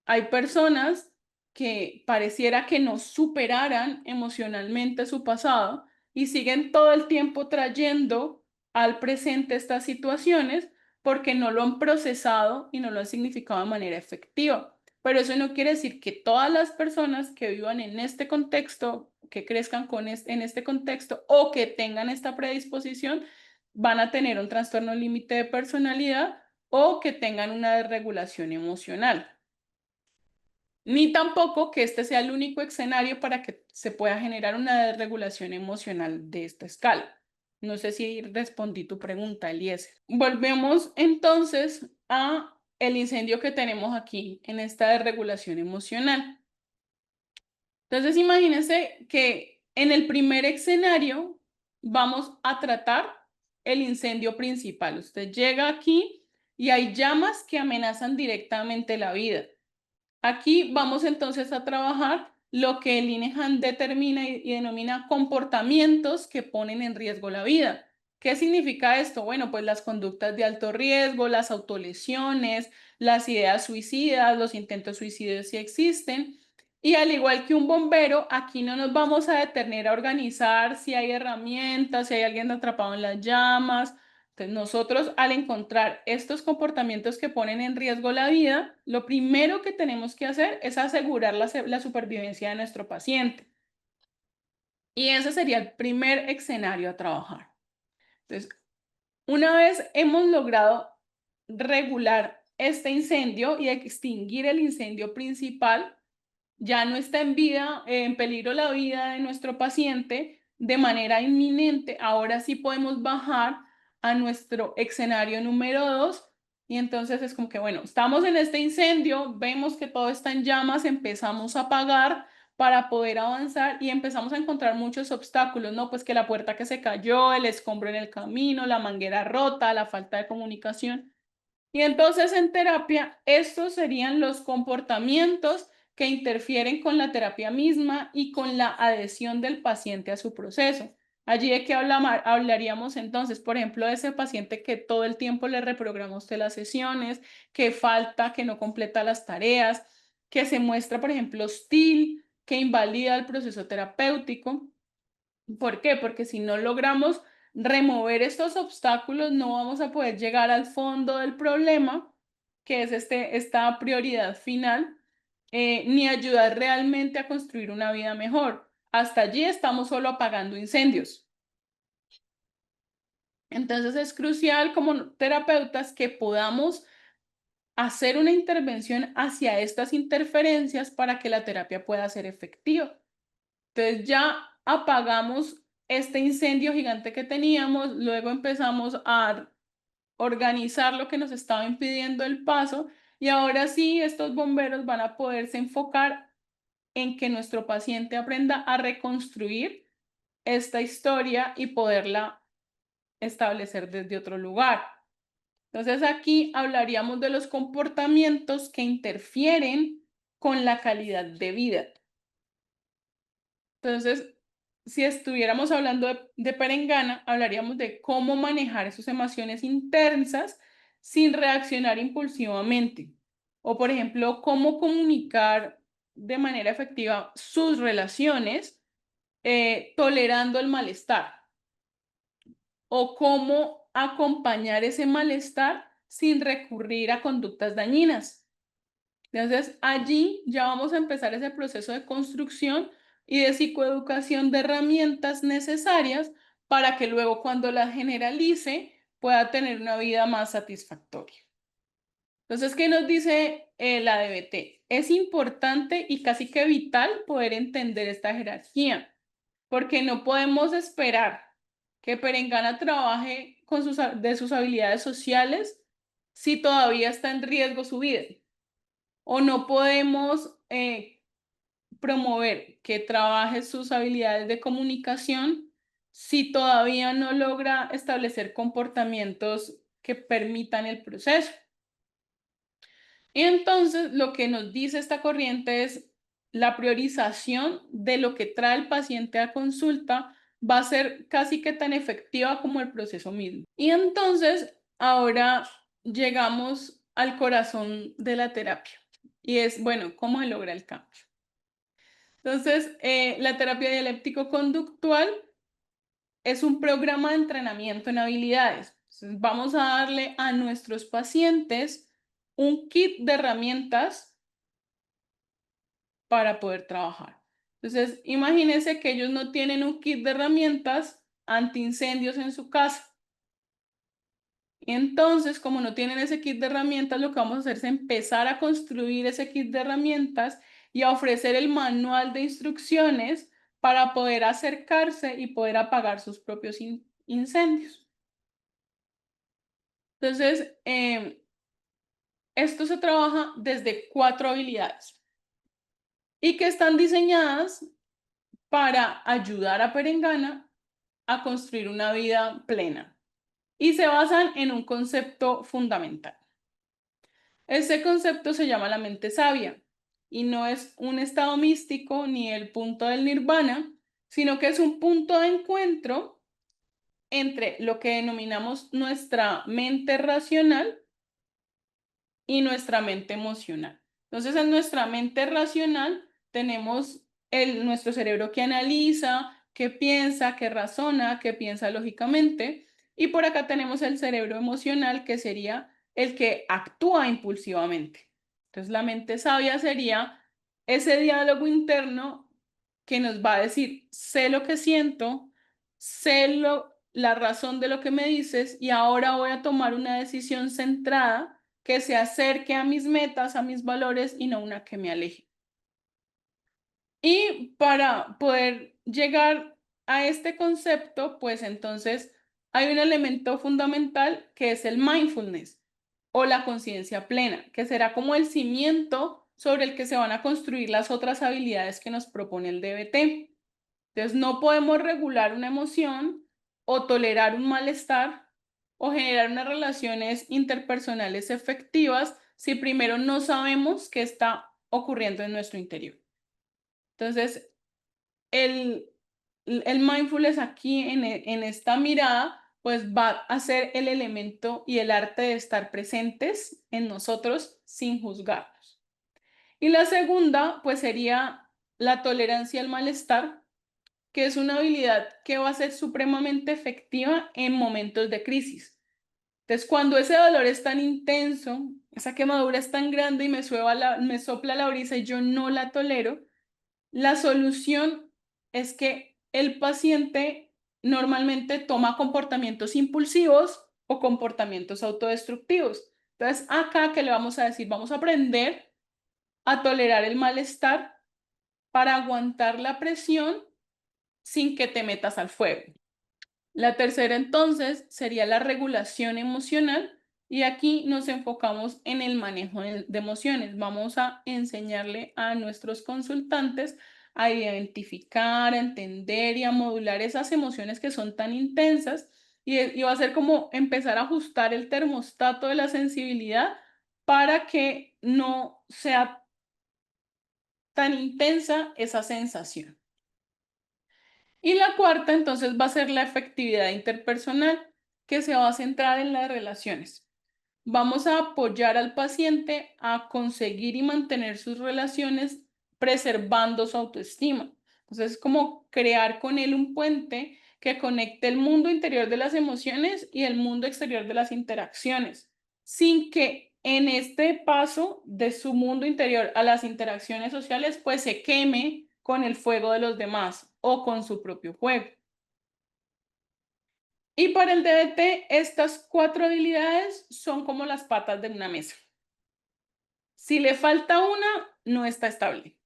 hay personas que pareciera que no superaran emocionalmente su pasado y siguen todo el tiempo trayendo al presente estas situaciones porque no lo han procesado y no lo han significado de manera efectiva. Pero eso no quiere decir que todas las personas que vivan en este contexto, que crezcan en este contexto o que tengan esta predisposición, van a tener un trastorno límite de personalidad o que tengan una desregulación emocional. Ni tampoco que este sea el único escenario para que se pueda generar una desregulación emocional de esta escala. No sé si respondí tu pregunta, Eliezer. Volvemos entonces a el incendio que tenemos aquí en esta desregulación emocional. Entonces, imagínense que en el primer escenario vamos a tratar el incendio principal. Usted llega aquí y hay llamas que amenazan directamente la vida. Aquí vamos entonces a trabajar lo que el Linehan determina y denomina comportamientos que ponen en riesgo la vida. ¿Qué significa esto? Bueno, pues las conductas de alto riesgo, las autolesiones, las ideas suicidas, los intentos suicidios si existen. Y al igual que un bombero, aquí no nos vamos a detener a organizar si hay herramientas, si hay alguien atrapado en las llamas. Entonces, nosotros al encontrar estos comportamientos que ponen en riesgo la vida, lo primero que tenemos que hacer es asegurar la supervivencia de nuestro paciente. Y ese sería el primer escenario a trabajar. Entonces, una vez hemos logrado regular este incendio y extinguir el incendio principal, ya no está en peligro la vida de nuestro paciente de manera inminente. Ahora sí podemos bajar a nuestro escenario número 2 y entonces es como que, bueno, estamos en este incendio, vemos que todo está en llamas, empezamos a apagar para poder avanzar y empezamos a encontrar muchos obstáculos, ¿no? Pues que la puerta que se cayó, el escombro en el camino, la manguera rota, la falta de comunicación. Y entonces en terapia, estos serían los comportamientos que interfieren con la terapia misma y con la adhesión del paciente a su proceso. Allí de qué hablaríamos entonces, por ejemplo, de ese paciente que todo el tiempo le reprograma usted las sesiones, que falta, que no completa las tareas, que se muestra, por ejemplo, hostil, que invalida el proceso terapéutico. ¿Por qué? Porque si no logramos remover estos obstáculos, no vamos a poder llegar al fondo del problema, que es esta prioridad final, ni ayudar realmente a construir una vida mejor. Hasta allí estamos solo apagando incendios. Entonces es crucial como terapeutas que podamos hacer una intervención hacia estas interferencias para que la terapia pueda ser efectiva. Entonces ya apagamos este incendio gigante que teníamos, luego empezamos a organizar lo que nos estaba impidiendo el paso y ahora sí estos bomberos van a poderse enfocar en que nuestro paciente aprenda a reconstruir esta historia y poderla establecer desde otro lugar. Entonces aquí hablaríamos de los comportamientos que interfieren con la calidad de vida. Entonces, si estuviéramos hablando de perengana, hablaríamos de cómo manejar sus emociones intensas sin reaccionar impulsivamente. O, por ejemplo, cómo comunicar de manera efectiva sus relaciones tolerando el malestar. O cómo acompañar ese malestar sin recurrir a conductas dañinas. Entonces, allí ya vamos a empezar ese proceso de construcción y de psicoeducación de herramientas necesarias para que luego cuando la generalice pueda tener una vida más satisfactoria. Entonces, ¿qué nos dice la DBT? Es importante y casi que vital poder entender esta jerarquía, porque no podemos esperar que Perengana trabaje con de sus habilidades sociales si todavía está en riesgo su vida. O no podemos promover que trabaje sus habilidades de comunicación si todavía no logra establecer comportamientos que permitan el proceso. Y entonces lo que nos dice esta corriente es la priorización de lo que trae el paciente a consulta va a ser casi que tan efectiva como el proceso mismo. Y entonces ahora llegamos al corazón de la terapia y es, bueno, ¿cómo se logra el cambio? Entonces, la terapia dialéctico-conductual es un programa de entrenamiento en habilidades. Entonces, vamos a darle a nuestros pacientes un kit de herramientas para poder trabajar. Entonces, imagínense que ellos no tienen un kit de herramientas antiincendios en su casa. Y entonces, como no tienen ese kit de herramientas, lo que vamos a hacer es empezar a construir ese kit de herramientas y a ofrecer el manual de instrucciones para poder acercarse y poder apagar sus propios incendios. Entonces, esto se trabaja desde 4 habilidades y que están diseñadas para ayudar a Perengana a construir una vida plena y se basan en un concepto fundamental. Este concepto se llama la mente sabia y no es un estado místico ni el punto del nirvana, sino que es un punto de encuentro entre lo que denominamos nuestra mente racional y nuestra mente emocional. Entonces, en nuestra mente racional tenemos nuestro cerebro que analiza, que piensa, que razona, que piensa lógicamente. Y por acá tenemos el cerebro emocional, que sería el que actúa impulsivamente. Entonces, la mente sabia sería ese diálogo interno que nos va a decir, sé lo que siento, sé la razón de lo que me dices y ahora voy a tomar una decisión centrada que se acerque a mis metas, a mis valores y no una que me aleje. Y para poder llegar a este concepto, pues entonces hay un elemento fundamental que es el mindfulness o la conciencia plena, que será como el cimiento sobre el que se van a construir las otras habilidades que nos propone el DBT. Entonces, no podemos regular una emoción o tolerar un malestar o generar unas relaciones interpersonales efectivas si primero no sabemos qué está ocurriendo en nuestro interior. Entonces, el mindfulness aquí en esta mirada, pues va a ser el elemento y el arte de estar presentes en nosotros sin juzgarnos. Y la segunda, pues sería la tolerancia al malestar, que es una habilidad que va a ser supremamente efectiva en momentos de crisis. Entonces, cuando ese dolor es tan intenso, esa quemadura es tan grande y me sopla la brisa y yo no la tolero, la solución es que el paciente normalmente toma comportamientos impulsivos o comportamientos autodestructivos. Entonces, acá, ¿qué le vamos a decir? Vamos a aprender a tolerar el malestar para aguantar la presión sin que te metas al fuego. La tercera entonces sería la regulación emocional y aquí nos enfocamos en el manejo de emociones. Vamos a enseñarle a nuestros consultantes a identificar, a entender y a modular esas emociones que son tan intensas y va a ser como empezar a ajustar el termostato de la sensibilidad para que no sea tan intensa esa sensación. Y la cuarta, entonces, va a ser la efectividad interpersonal, que se va a centrar en las relaciones. Vamos a apoyar al paciente a conseguir y mantener sus relaciones preservando su autoestima. Entonces, es como crear con él un puente que conecte el mundo interior de las emociones y el mundo exterior de las interacciones, sin que en este paso de su mundo interior a las interacciones sociales, pues se queme con el fuego de los demás o con su propio fuego. Y para el DBT, estas 4 habilidades son como las patas de una mesa. Si le falta una, no está estable.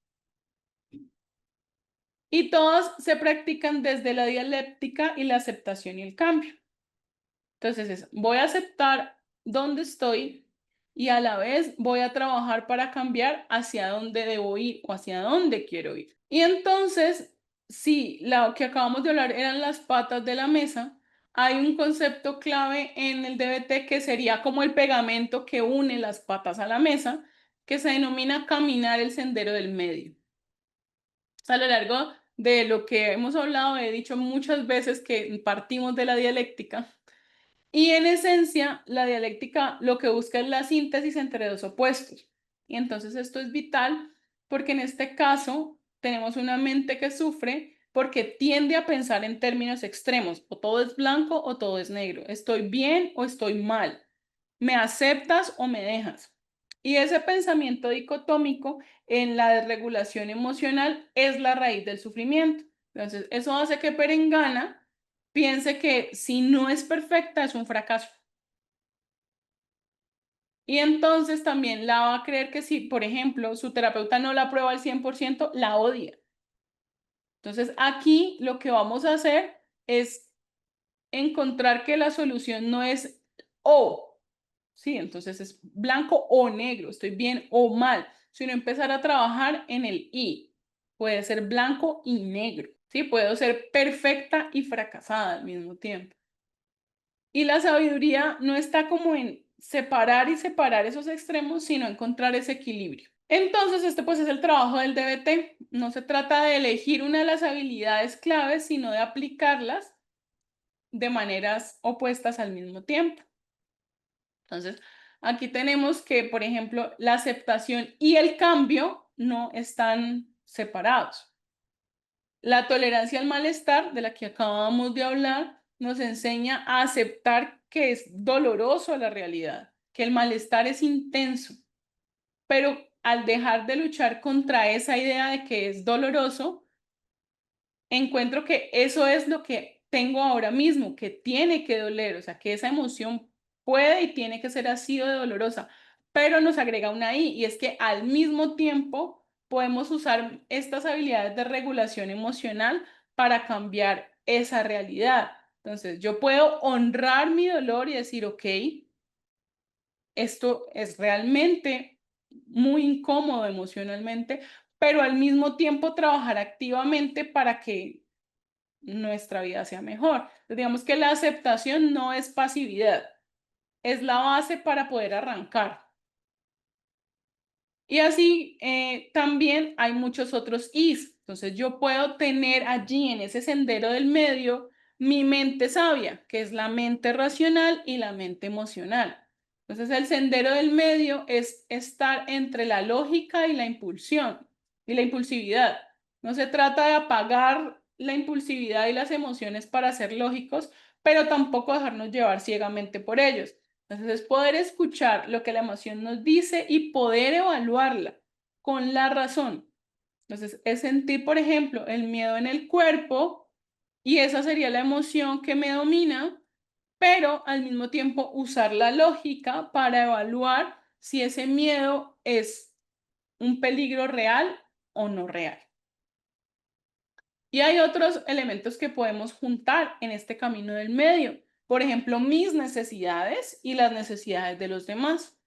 Y todas se practican desde la dialéctica y la aceptación y el cambio. Entonces, voy a aceptar dónde estoy y a la vez voy a trabajar para cambiar hacia dónde debo ir o hacia dónde quiero ir. Y entonces, si lo que acabamos de hablar eran las patas de la mesa, hay un concepto clave en el DBT que sería como el pegamento que une las patas a la mesa, que se denomina caminar el sendero del medio. A lo largo de lo que hemos hablado, he dicho muchas veces que partimos de la dialéctica. Y en esencia, la dialéctica lo que busca es la síntesis entre dos opuestos. Y entonces esto es vital porque en este caso tenemos una mente que sufre, porque tiende a pensar en términos extremos, o todo es blanco o todo es negro, estoy bien o estoy mal, me aceptas o me dejas. Y ese pensamiento dicotómico en la desregulación emocional es la raíz del sufrimiento. Entonces, eso hace que Perengana piense que si no es perfecta es un fracaso. Y entonces también la va a creer que si, por ejemplo, su terapeuta no la aprueba al 100%, la odia. Entonces, aquí lo que vamos a hacer es encontrar que la solución no es o, sí, entonces es blanco o negro, estoy bien o mal, sino empezar a trabajar en el y. Puede ser blanco y negro, ¿sí? Puedo ser perfecta y fracasada al mismo tiempo. Y la sabiduría no está como en separar y separar esos extremos, sino encontrar ese equilibrio. Entonces, este pues es el trabajo del DBT. No se trata de elegir una de las habilidades claves, sino de aplicarlas de maneras opuestas al mismo tiempo. Entonces, aquí tenemos que, por ejemplo, la aceptación y el cambio no están separados. La tolerancia al malestar, de la que acabamos de hablar, nos enseña a aceptar que es doloroso la realidad, que el malestar es intenso, pero al dejar de luchar contra esa idea de que es doloroso, encuentro que eso es lo que tengo ahora mismo, que tiene que doler, o sea, que esa emoción puede y tiene que ser así de dolorosa, pero nos agrega una I, y es que al mismo tiempo podemos usar estas habilidades de regulación emocional para cambiar esa realidad. Entonces, yo puedo honrar mi dolor y decir, ok, esto es realmente muy incómodo emocionalmente, pero al mismo tiempo trabajar activamente para que nuestra vida sea mejor. Entonces, digamos que la aceptación no es pasividad, es la base para poder arrancar. Y así también hay muchos otros is. Entonces yo puedo tener allí en ese sendero del medio mi mente sabia, que es la mente racional y la mente emocional. Entonces el sendero del medio es estar entre la lógica y la impulsión y la impulsividad. No se trata de apagar la impulsividad y las emociones para ser lógicos, pero tampoco dejarnos llevar ciegamente por ellos. Entonces es poder escuchar lo que la emoción nos dice y poder evaluarla con la razón. Entonces es sentir, por ejemplo, el miedo en el cuerpo y esa sería la emoción que me domina, pero al mismo tiempo usar la lógica para evaluar si ese miedo es un peligro real o no real. Y hay otros elementos que podemos juntar en este camino del medio. Por ejemplo, mis necesidades y las necesidades de los demás.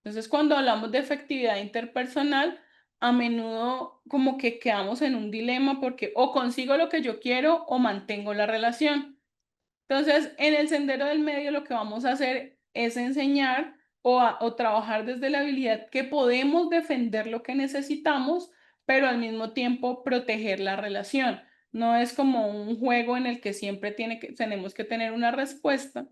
Entonces, cuando hablamos de efectividad interpersonal, a menudo como que quedamos en un dilema porque o consigo lo que yo quiero o mantengo la relación. Entonces, en el sendero del medio lo que vamos a hacer es enseñar o trabajar desde la habilidad que podemos defender lo que necesitamos, pero al mismo tiempo proteger la relación. No es como un juego en el que siempre tenemos que tener una respuesta,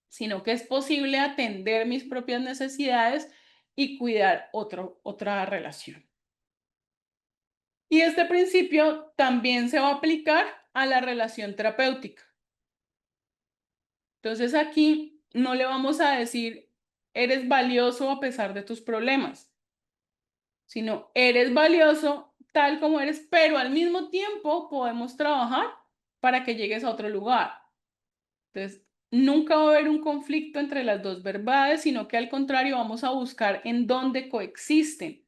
sino que es posible atender mis propias necesidades y cuidar otra relación. Y este principio también se va a aplicar a la relación terapéutica. Entonces aquí no le vamos a decir, eres valioso a pesar de tus problemas, sino eres valioso tal como eres, pero al mismo tiempo podemos trabajar para que llegues a otro lugar. Entonces, nunca va a haber un conflicto entre las dos verdades, sino que al contrario vamos a buscar en dónde coexisten.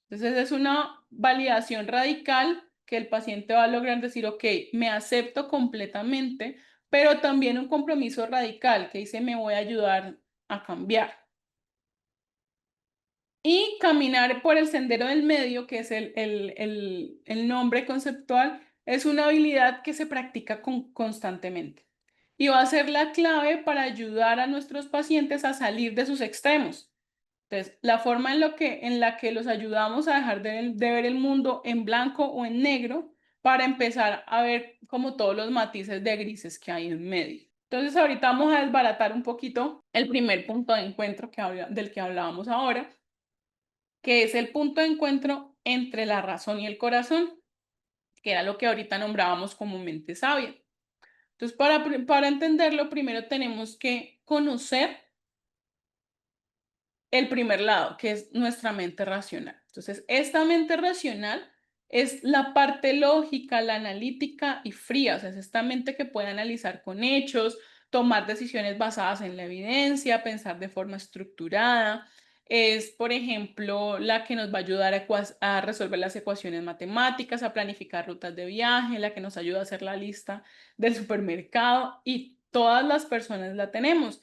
Entonces, es una validación radical que el paciente va a lograr decir, ok, me acepto completamente, pero también un compromiso radical que dice, me voy a ayudar a cambiar. Y caminar por el sendero del medio, que es el nombre conceptual, es una habilidad que se practica constantemente. Y va a ser la clave para ayudar a nuestros pacientes a salir de sus extremos. Entonces, la forma en la que los ayudamos a dejar de ver el mundo en blanco o en negro para empezar a ver como todos los matices de grises que hay en medio. Entonces, ahorita vamos a desbaratar un poquito el primer punto de encuentro del que hablábamos ahora, que es el punto de encuentro entre la razón y el corazón, que era lo que ahorita nombrábamos como mente sabia. Entonces, para entenderlo, primero tenemos que conocer el primer lado, que es nuestra mente racional. Entonces, esta mente racional es la parte lógica, la analítica y fría, o sea, es esta mente que puede analizar con hechos, tomar decisiones basadas en la evidencia, pensar de forma estructurada. Es, por ejemplo, la que nos va a ayudar a resolver las ecuaciones matemáticas, a planificar rutas de viaje, la que nos ayuda a hacer la lista del supermercado y todas las personas la tenemos,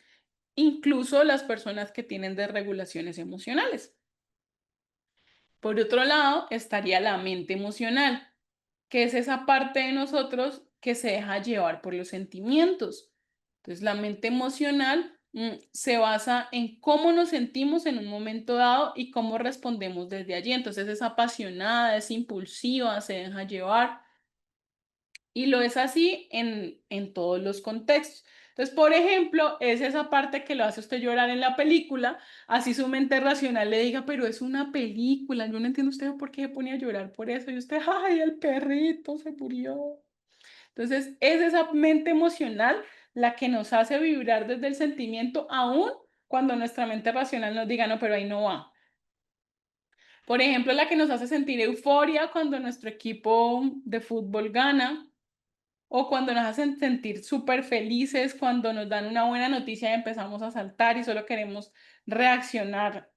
incluso las personas que tienen desregulaciones emocionales. Por otro lado, estaría la mente emocional, que es esa parte de nosotros que se deja llevar por los sentimientos. Entonces, la mente emocional se basa en cómo nos sentimos en un momento dado y cómo respondemos desde allí. Entonces, es apasionada, es impulsiva, se deja llevar. Y lo es así en todos los contextos. Entonces, por ejemplo, es esa parte que lo hace usted llorar en la película, así su mente racional le diga, pero es una película, yo no entiendo usted por qué se pone a llorar por eso, y usted, ay, el perrito se murió. Entonces, es esa mente emocional la que nos hace vibrar desde el sentimiento, aún cuando nuestra mente racional nos diga, no, pero ahí no va. Por ejemplo, la que nos hace sentir euforia cuando nuestro equipo de fútbol gana, o cuando nos hacen sentir súper felices, cuando nos dan una buena noticia y empezamos a saltar y solo queremos reaccionar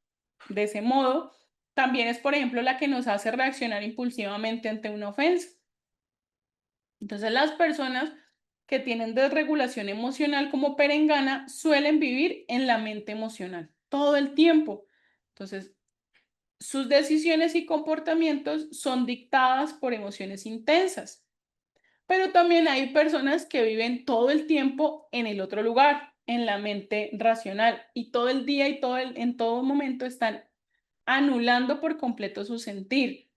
de ese modo. También es, por ejemplo, la que nos hace reaccionar impulsivamente ante una ofensa. Entonces, las personas que tienen desregulación emocional como perengana suelen vivir en la mente emocional todo el tiempo. Entonces, sus decisiones y comportamientos son dictadas por emociones intensas. Pero también hay personas que viven todo el tiempo en el otro lugar, en la mente racional, y todo el día y en todo momento están anulando por completo su sentir.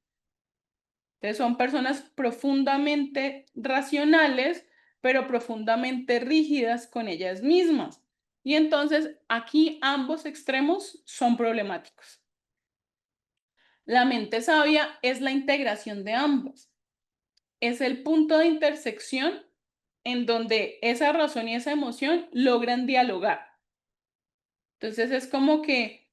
Entonces son personas profundamente racionales, pero profundamente rígidas con ellas mismas. Y entonces aquí ambos extremos son problemáticos. La mente sabia es la integración de ambos. Es el punto de intersección en donde esa razón y esa emoción logran dialogar. Entonces es como que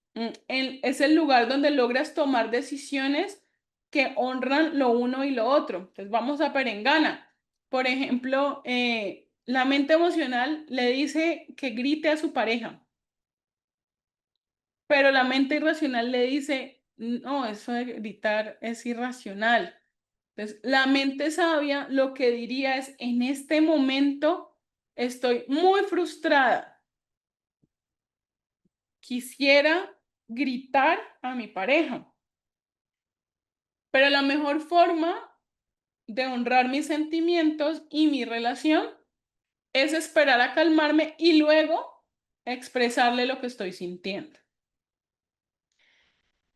es el lugar donde logras tomar decisiones que honran lo uno y lo otro. Entonces vamos a perengana. Por ejemplo, la mente emocional le dice que grite a su pareja, pero la mente irracional le dice, no, eso de gritar es irracional. Entonces, la mente sabia lo que diría es, en este momento estoy muy frustrada. Quisiera gritar a mi pareja, pero la mejor forma de honrar mis sentimientos y mi relación es esperar a calmarme y luego expresarle lo que estoy sintiendo.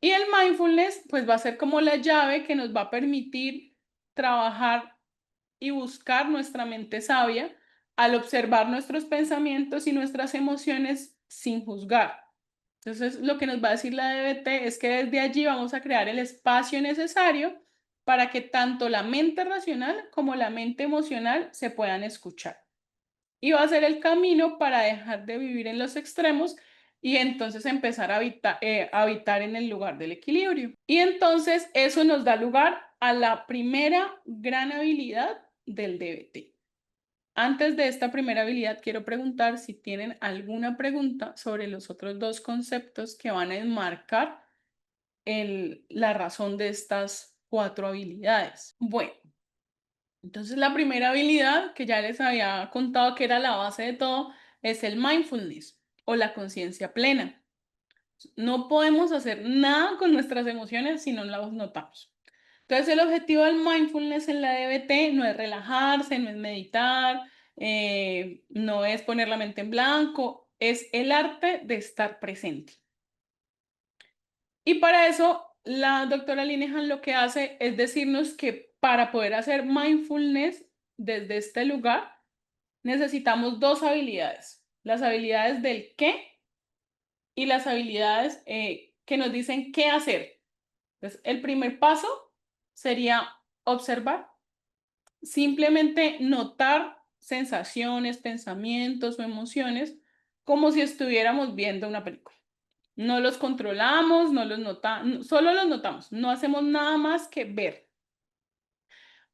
Y el mindfulness pues va a ser como la llave que nos va a permitir trabajar y buscar nuestra mente sabia al observar nuestros pensamientos y nuestras emociones sin juzgar. Entonces, lo que nos va a decir la DBT es que desde allí vamos a crear el espacio necesario para que tanto la mente racional como la mente emocional se puedan escuchar. Y va a ser el camino para dejar de vivir en los extremos y entonces empezar a habitar en el lugar del equilibrio. Y entonces eso nos da lugar a la primera gran habilidad del DBT. Antes de esta primera habilidad, quiero preguntar si tienen alguna pregunta sobre los otros dos conceptos que van a enmarcar la razón de estas 4 habilidades. Bueno, entonces la primera habilidad que ya les había contado que era la base de todo es el mindfulness o la conciencia plena. No podemos hacer nada con nuestras emociones si no las notamos. Entonces, el objetivo del mindfulness en la DBT no es relajarse, no es meditar, no es poner la mente en blanco, es el arte de estar presente. Y para eso, la doctora Linehan lo que hace es decirnos que para poder hacer mindfulness desde este lugar, necesitamos 2 habilidades. Las habilidades del qué y las habilidades que nos dicen qué hacer. Entonces, el primer paso sería observar. simplemente notar sensaciones, pensamientos o emociones como si estuviéramos viendo una película. No los controlamos, no los notamos, solo los notamos, no hacemos nada más que ver.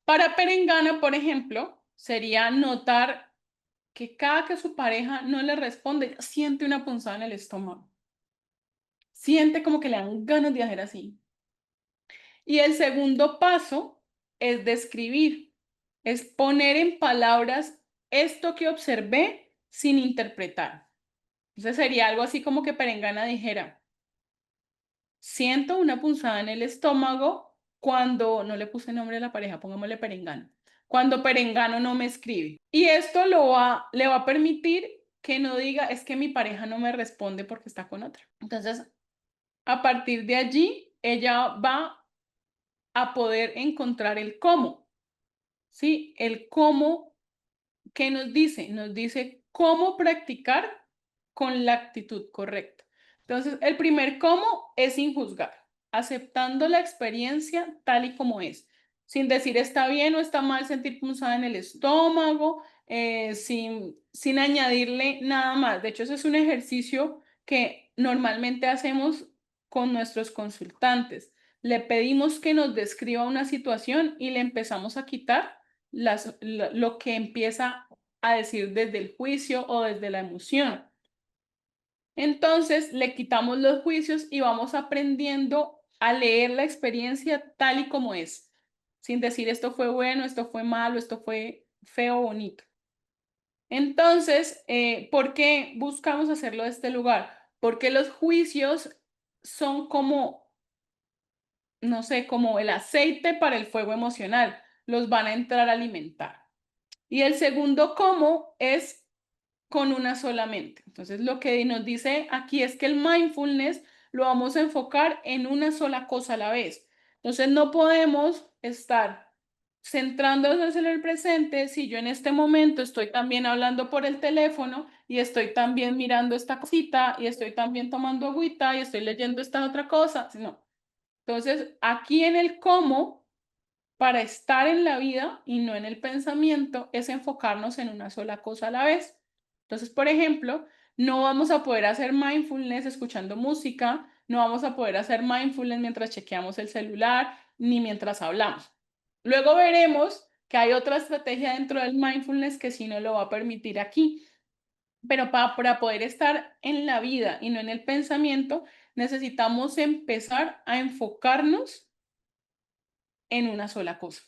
Para Perengana, por ejemplo, sería notar que cada que su pareja no le responde, siente una punzada en el estómago. Siente como que le dan ganas de hacer así. Y el segundo paso es describir, es poner en palabras esto que observé sin interpretar. Entonces sería algo así como que Perengana dijera, siento una punzada en el estómago cuando, no le puse nombre a la pareja, pongámosle Perengano, cuando Perengano no me escribe. Y esto le va a permitir que no diga, es que mi pareja no me responde porque está con otra. Entonces, a partir de allí, ella va a poder encontrar el cómo, ¿sí? El cómo, ¿qué nos dice? Nos dice cómo practicar con la actitud correcta. Entonces, el primer cómo es sin juzgar, aceptando la experiencia tal y como es, sin decir está bien o está mal sentir punzada en el estómago, sin añadirle nada más. De hecho, ese es un ejercicio que normalmente hacemos con nuestros consultantes. Le pedimos que nos describa una situación y le empezamos a quitar lo que empieza a decir desde el juicio o desde la emoción. Entonces le quitamos los juicios y vamos aprendiendo a leer la experiencia tal y como es, sin decir esto fue bueno, esto fue malo, esto fue feo o bonito. Entonces, ¿por qué buscamos hacerlo de este lugar? Porque los juicios son como, no sé, como el aceite para el fuego emocional, los van a entrar a alimentar. Y el segundo cómo es con una sola mente. Entonces, lo que nos dice aquí es que el mindfulness lo vamos a enfocar en una sola cosa a la vez. Entonces, no podemos estar centrándonos en el presente si yo en este momento estoy también hablando por el teléfono y estoy también mirando esta cosita y estoy también tomando agüita y estoy leyendo esta otra cosa. No. Entonces, aquí en el cómo, para estar en la vida y no en el pensamiento, es enfocarnos en una sola cosa a la vez. Entonces, por ejemplo, no vamos a poder hacer mindfulness escuchando música, no vamos a poder hacer mindfulness mientras chequeamos el celular, ni mientras hablamos. Luego veremos que hay otra estrategia dentro del mindfulness que sí nos lo va a permitir aquí. Pero para poder estar en la vida y no en el pensamiento, necesitamos empezar a enfocarnos en una sola cosa.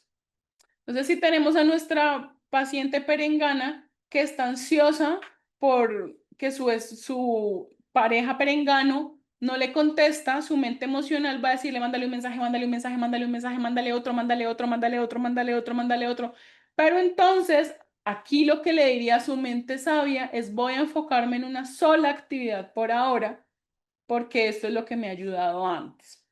Entonces, si tenemos a nuestra paciente perengana que está ansiosa por que su pareja perengano no le contesta, su mente emocional va a decirle, mándale un mensaje, mándale un mensaje, mándale un mensaje, mándale otro, mándale otro, mándale otro, mándale otro, mándale otro. Pero entonces, aquí lo que le diría a su mente sabia es, voy a enfocarme en una sola actividad por ahora, porque esto es lo que me ha ayudado antes.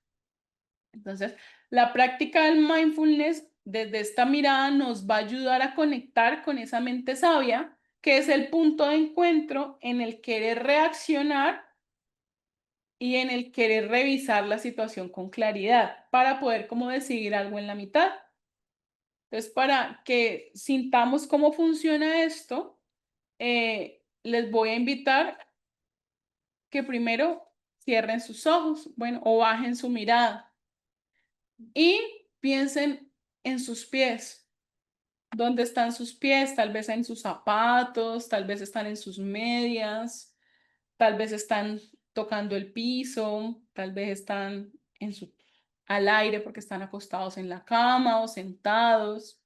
Entonces, la práctica del mindfulness desde esta mirada nos va a ayudar a conectar con esa mente sabia, que es el punto de encuentro en el querer reaccionar y en el querer revisar la situación con claridad para poder como decidir algo en la mitad. Entonces, para que sintamos cómo funciona esto, les voy a invitar que primero cierren sus ojos, bueno, o bajen su mirada y piensen en sus pies. ¿Dónde están sus pies? Tal vez en sus zapatos, tal vez están en sus medias, tal vez están tocando el piso, tal vez están al aire porque están acostados en la cama o sentados.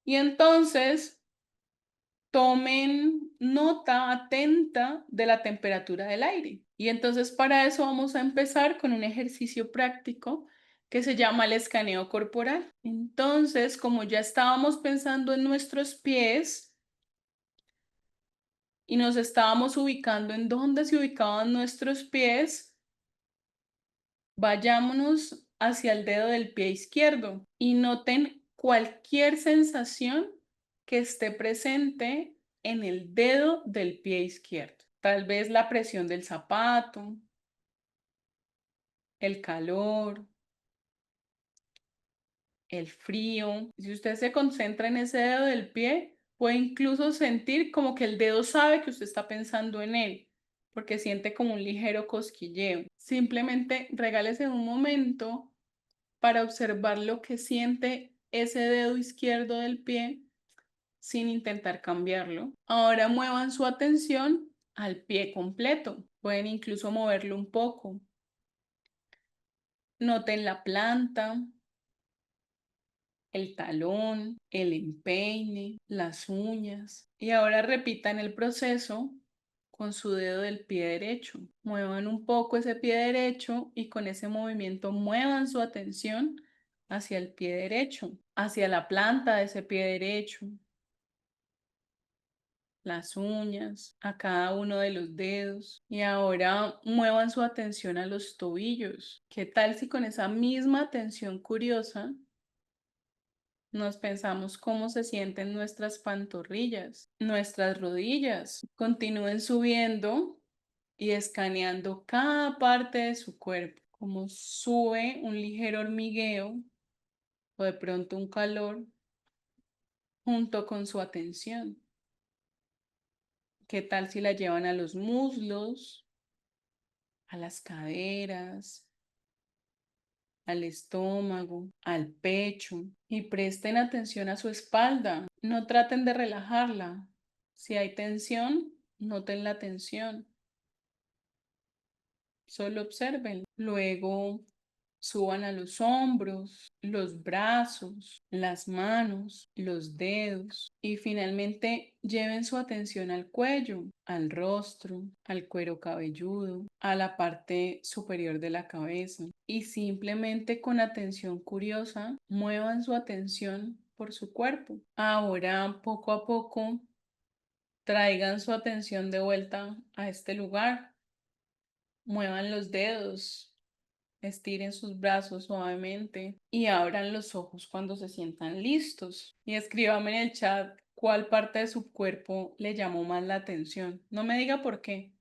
Y entonces tomen nota atenta de la temperatura del aire. Y entonces para eso vamos a empezar con un ejercicio práctico que se llama el escaneo corporal. Entonces, como ya estábamos pensando en nuestros pies y nos estábamos ubicando en dónde se ubicaban nuestros pies, vayámonos hacia el dedo del pie izquierdo y noten cualquier sensación que esté presente en el dedo del pie izquierdo. Tal vez la presión del zapato, el calor, el frío. Si usted se concentra en ese dedo del pie, puede incluso sentir como que el dedo sabe que usted está pensando en él, porque siente como un ligero cosquilleo. Simplemente regálese un momento para observar lo que siente ese dedo izquierdo del pie sin intentar cambiarlo. Ahora muevan su atención al pie completo. Pueden incluso moverlo un poco. Noten la planta, el talón, el empeine, las uñas. Y ahora repitan el proceso con su dedo del pie derecho. Muevan un poco ese pie derecho y con ese movimiento muevan su atención hacia el pie derecho, hacia la planta de ese pie derecho, las uñas, a cada uno de los dedos. Y ahora muevan su atención a los tobillos. ¿Qué tal si con esa misma atención curiosa nos pensamos cómo se sienten nuestras pantorrillas, nuestras rodillas? Continúen subiendo y escaneando cada parte de su cuerpo, como sube un ligero hormigueo o de pronto un calor junto con su atención. ¿Qué tal si la llevan a los muslos, a las caderas, al estómago, al pecho? Y presten atención a su espalda. No traten de relajarla. Si hay tensión, noten la tensión. Solo observen. Luego suban a los hombros, los brazos, las manos, los dedos y finalmente lleven su atención al cuello, al rostro, al cuero cabelludo, a la parte superior de la cabeza y simplemente con atención curiosa muevan su atención por su cuerpo. Ahora poco a poco traigan su atención de vuelta a este lugar. Muevan los dedos, estiren sus brazos suavemente y abran los ojos cuando se sientan listos. Y escríbame en el chat cuál parte de su cuerpo le llamó más la atención. No me diga por qué,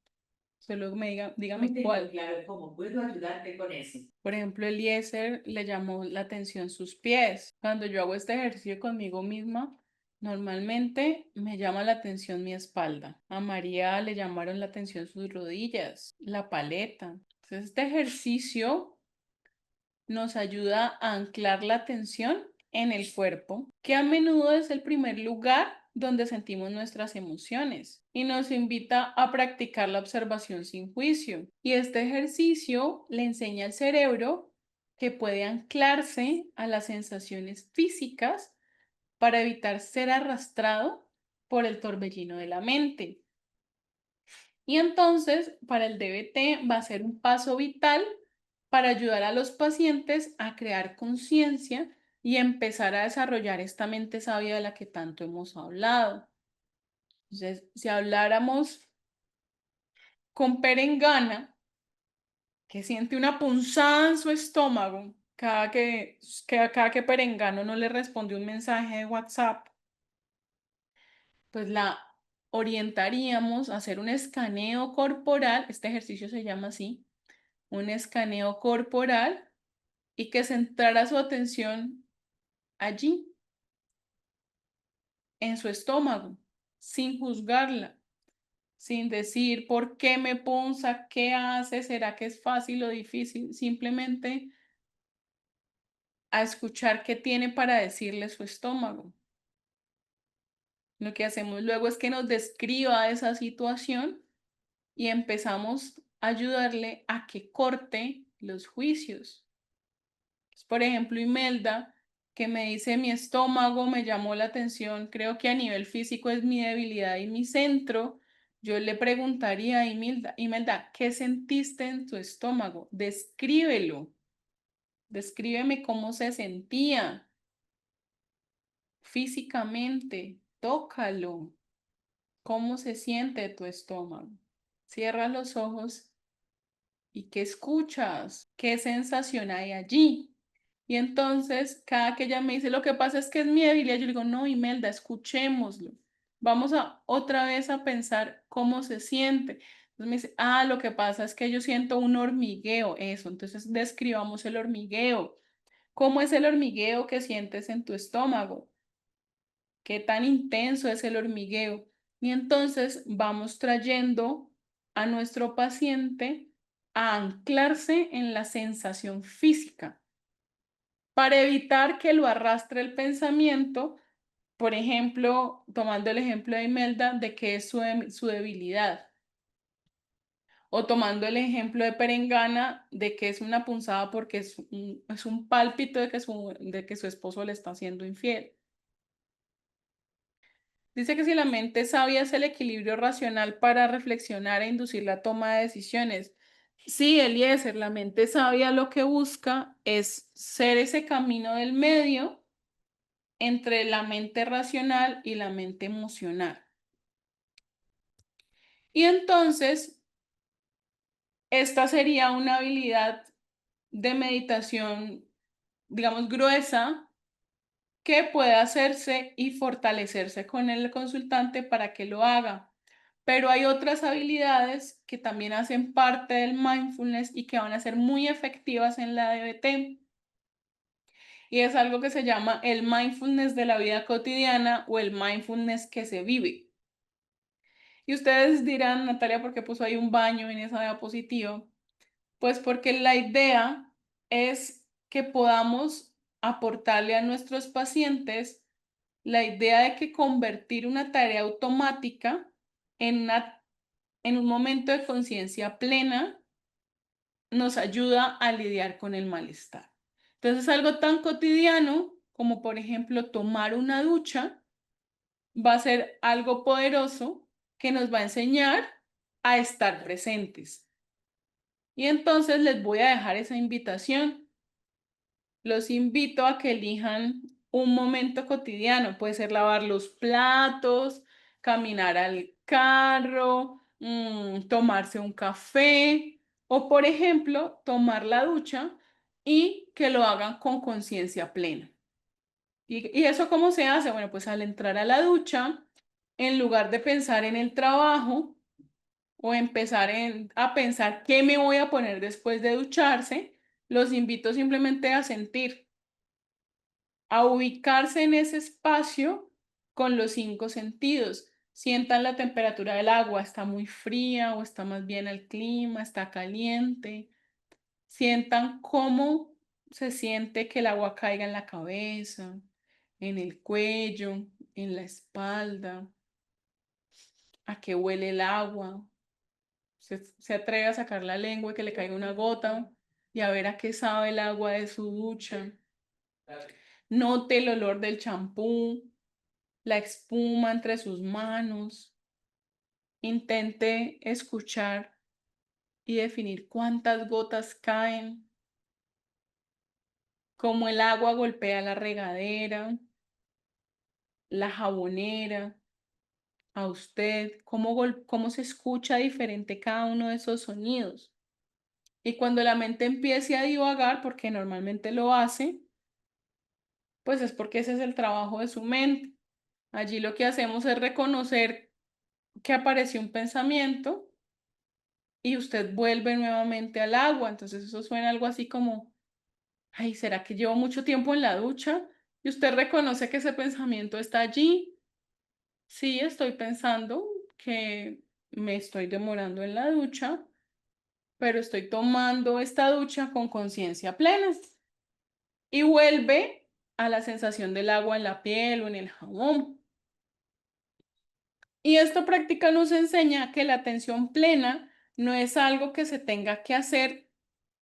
solo dígame cuál. Claro, ¿cómo puedo ayudarte con eso? Por ejemplo, Eliezer le llamó la atención sus pies. Cuando yo hago este ejercicio conmigo misma, normalmente me llama la atención mi espalda. A María le llamaron la atención sus rodillas, la paleta. Entonces, este ejercicio nos ayuda a anclar la atención en el cuerpo, que a menudo es el primer lugar donde sentimos nuestras emociones y nos invita a practicar la observación sin juicio. Y este ejercicio le enseña al cerebro que puede anclarse a las sensaciones físicas para evitar ser arrastrado por el torbellino de la mente. Y entonces, para el DBT va a ser un paso vital para ayudar a los pacientes a crear conciencia y empezar a desarrollar esta mente sabia de la que tanto hemos hablado. Entonces, si habláramos con Perengana, que siente una punzada en su estómago cada que Perengano no le responde un mensaje de WhatsApp, pues la orientaríamos a hacer un escaneo corporal, este ejercicio se llama así, un escaneo corporal y que centrara su atención allí, en su estómago, sin juzgarla, sin decir por qué me punza, qué hace, será que es fácil o difícil, simplemente a escuchar qué tiene para decirle su estómago. Lo que hacemos luego es que nos describa esa situación y empezamos a ayudarle a que corte los juicios. Por ejemplo, Imelda, que me dice mi estómago me llamó la atención, creo que a nivel físico es mi debilidad y mi centro. Yo le preguntaría a Imelda, ¿qué sentiste en tu estómago? Descríbelo. Descríbeme cómo se sentía físicamente. Tócalo. ¿Cómo se siente tu estómago? Cierra los ojos y ¿qué escuchas? ¿Qué sensación hay allí? Y entonces, cada que ella me dice, lo que pasa es que es mi debilidad, yo le digo, no, Imelda, escuchémoslo. Vamos a otra vez a pensar cómo se siente. Entonces me dice, lo que pasa es que yo siento un hormigueo, eso. Entonces describamos el hormigueo. ¿Cómo es el hormigueo que sientes en tu estómago? ¿Qué tan intenso es el hormigueo? Y entonces vamos trayendo a nuestro paciente a anclarse en la sensación física para evitar que lo arrastre el pensamiento, por ejemplo, tomando el ejemplo de Imelda, de que es su debilidad. O tomando el ejemplo de Perengana, de que es una punzada porque es un pálpito de que su esposo le está haciendo infiel. Dice que si la mente sabia es el equilibrio racional para reflexionar e inducir la toma de decisiones. Sí, Eliezer, la mente sabia lo que busca es ser ese camino del medio entre la mente racional y la mente emocional. Y entonces, esta sería una habilidad de meditación, digamos, gruesa, que puede hacerse y fortalecerse con el consultante para que lo haga. Pero hay otras habilidades que también hacen parte del mindfulness y que van a ser muy efectivas en la DBT. Y es algo que se llama el mindfulness de la vida cotidiana o el mindfulness que se vive. Y ustedes dirán, Natalia, ¿por qué puso ahí un baño en esa diapositiva? Pues porque la idea es que podamos aportarle a nuestros pacientes la idea de que convertir una tarea automática en un momento de conciencia plena nos ayuda a lidiar con el malestar. Entonces, algo tan cotidiano como, por ejemplo, tomar una ducha va a ser algo poderoso que nos va a enseñar a estar presentes. Y entonces les voy a dejar esa invitación. Los invito a que elijan un momento cotidiano. Puede ser lavar los platos, caminar al carro, tomarse un café o, por ejemplo, tomar la ducha y que lo hagan con conciencia plena. ¿Y eso cómo se hace? Bueno, pues al entrar a la ducha, en lugar de pensar en el trabajo o empezar a pensar qué me voy a poner después de ducharse, los invito simplemente a sentir, a ubicarse en ese espacio con los 5 sentidos. Sientan la temperatura del agua, está muy fría o está más bien el clima, está caliente. Sientan cómo se siente que el agua caiga en la cabeza, en el cuello, en la espalda, a qué huele el agua. Se atreve a sacar la lengua y que le caiga una gota y a ver a qué sabe el agua de su ducha. Note el olor del champú, la espuma entre sus manos. Intente escuchar y definir cuántas gotas caen, cómo el agua golpea la regadera, la jabonera, a usted, cómo se escucha diferente cada uno de esos sonidos. Y cuando la mente empiece a divagar, porque normalmente lo hace, pues es porque ese es el trabajo de su mente. Allí lo que hacemos es reconocer que apareció un pensamiento y usted vuelve nuevamente al agua. Entonces eso suena algo así como, ay, ¿será que llevo mucho tiempo en la ducha? Y usted reconoce que ese pensamiento está allí. Sí, estoy pensando que me estoy demorando en la ducha, pero estoy tomando esta ducha con conciencia plena. Y vuelve a la sensación del agua en la piel o en el jabón. Y esta práctica nos enseña que la atención plena no es algo que se tenga que hacer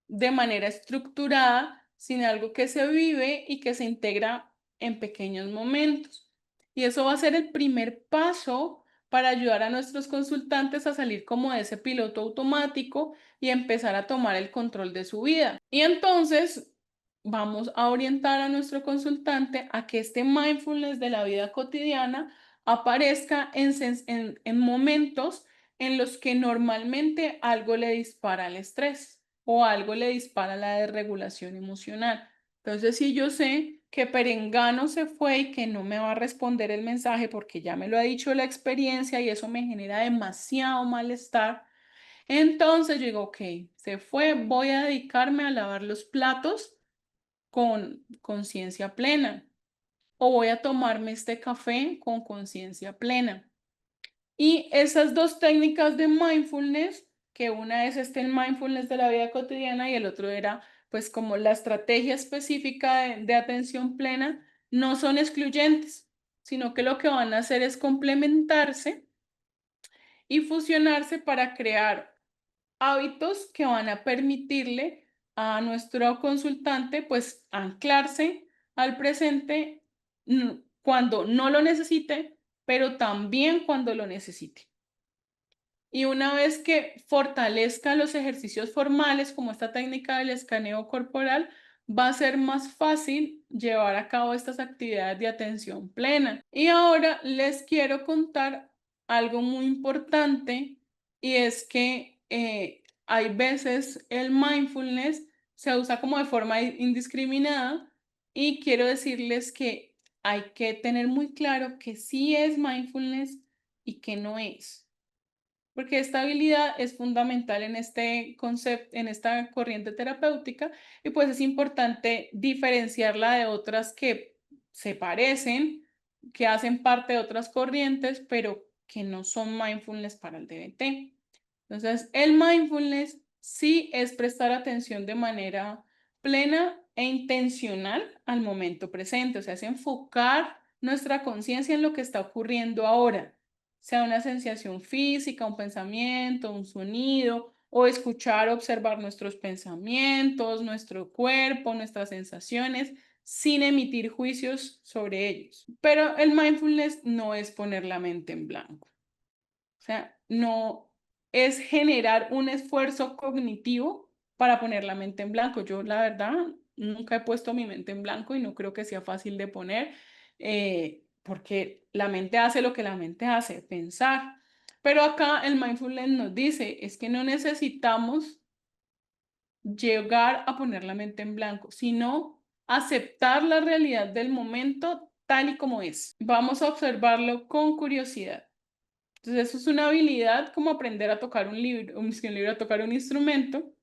de manera estructurada, sino algo que se vive y que se integra en pequeños momentos. Y eso va a ser el primer paso para ayudar a nuestros consultantes a salir como de ese piloto automático y empezar a tomar el control de su vida. Y entonces vamos a orientar a nuestro consultante a que este mindfulness de la vida cotidiana aparezca en momentos en los que normalmente algo le dispara el estrés o algo le dispara la desregulación emocional. Entonces, si yo sé que Perengano se fue y que no me va a responder el mensaje porque ya me lo ha dicho la experiencia y eso me genera demasiado malestar, entonces yo digo, ok, se fue, voy a dedicarme a lavar los platos con conciencia plena. O voy a tomarme este café con conciencia plena. Y esas dos técnicas de mindfulness, que una es el mindfulness de la vida cotidiana y el otro era pues como la estrategia específica de atención plena, no son excluyentes, sino que lo que van a hacer es complementarse y fusionarse para crear hábitos que van a permitirle a nuestro consultante pues anclarse al presente cuando no lo necesite, pero también cuando lo necesite. Y una vez que fortalezca los ejercicios formales, como esta técnica del escaneo corporal, va a ser más fácil llevar a cabo estas actividades de atención plena. Y ahora les quiero contar algo muy importante y es que hay veces el mindfulness se usa como de forma indiscriminada y quiero decirles que hay que tener muy claro que sí es mindfulness y que no es. Porque esta habilidad es fundamental en este concepto, en esta corriente terapéutica, y pues es importante diferenciarla de otras que se parecen, que hacen parte de otras corrientes, pero que no son mindfulness para el DBT. Entonces, el mindfulness sí es prestar atención de manera plena e intencional al momento presente, o sea, es enfocar nuestra conciencia en lo que está ocurriendo ahora, sea una sensación física, un pensamiento, un sonido, o escuchar, observar nuestros pensamientos, nuestro cuerpo, nuestras sensaciones, sin emitir juicios sobre ellos. Pero el mindfulness no es poner la mente en blanco. O sea, no es generar un esfuerzo cognitivo para poner la mente en blanco. Yo, la verdad, nunca he puesto mi mente en blanco y no creo que sea fácil de poner, porque la mente hace lo que la mente hace, pensar. Pero acá el mindfulness nos dice, es que no necesitamos llegar a poner la mente en blanco, sino aceptar la realidad del momento tal y como es. Vamos a observarlo con curiosidad. Entonces, eso es una habilidad como aprender a tocar un libro, a tocar un instrumento.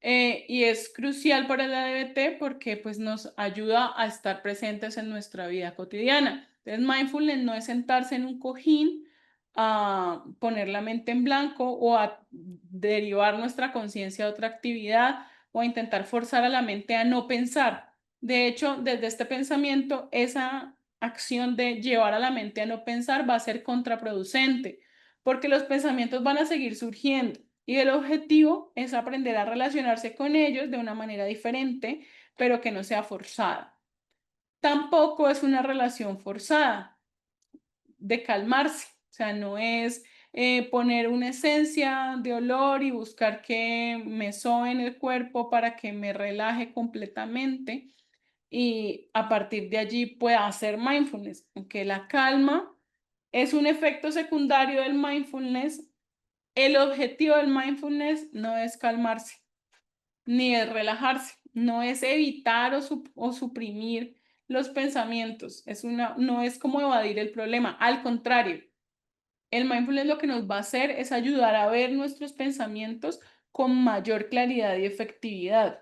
Y es crucial para la DBT porque pues, nos ayuda a estar presentes en nuestra vida cotidiana. Entonces, mindfulness no es sentarse en un cojín a poner la mente en blanco o a derivar nuestra conciencia a otra actividad o a intentar forzar a la mente a no pensar. De hecho, desde este pensamiento, esa acción de llevar a la mente a no pensar va a ser contraproducente porque los pensamientos van a seguir surgiendo. Y el objetivo es aprender a relacionarse con ellos de una manera diferente, pero que no sea forzada. Tampoco es una relación forzada de calmarse, o sea, no es poner una esencia de olor y buscar que me soe en el cuerpo para que me relaje completamente y a partir de allí pueda hacer mindfulness, aunque la calma es un efecto secundario del mindfulness. El objetivo del mindfulness no es calmarse, ni es relajarse, no es evitar o suprimir los pensamientos, no es como evadir el problema, al contrario, el mindfulness lo que nos va a hacer es ayudar a ver nuestros pensamientos con mayor claridad y efectividad.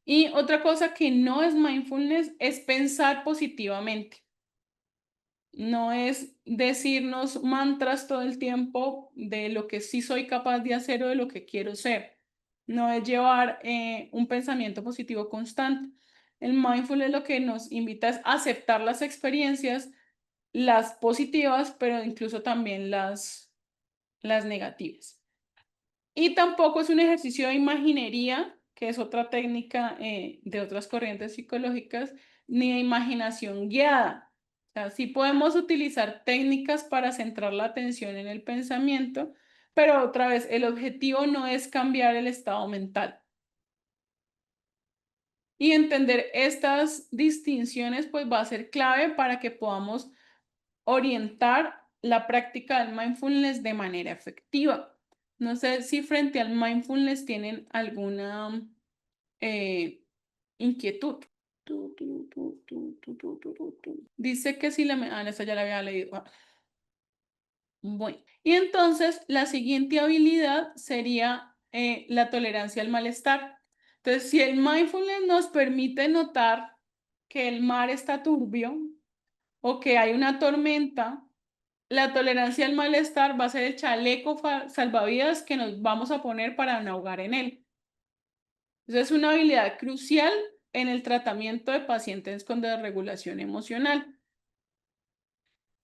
Y otra cosa que no es mindfulness es pensar positivamente. No es decirnos mantras todo el tiempo de lo que sí soy capaz de hacer o de lo que quiero ser. No es llevar un pensamiento positivo constante. El mindfulness lo que nos invita es aceptar las experiencias, las positivas, pero incluso también las negativas. Y tampoco es un ejercicio de imaginería, que es otra técnica de otras corrientes psicológicas, ni de imaginación guiada. O sea, sí podemos utilizar técnicas para centrar la atención en el pensamiento, pero otra vez, el objetivo no es cambiar el estado mental. Y entender estas distinciones pues va a ser clave para que podamos orientar la práctica del mindfulness de manera efectiva. No sé si frente al mindfulness tienen alguna inquietud. Dice que si esa ya la había leído. Bueno, y entonces la siguiente habilidad sería la tolerancia al malestar. Entonces, si el mindfulness nos permite notar que el mar está turbio o que hay una tormenta, la tolerancia al malestar va a ser el chaleco salvavidas que nos vamos a poner para no ahogar en él. Entonces, es una habilidad crucial en el tratamiento de pacientes con desregulación emocional.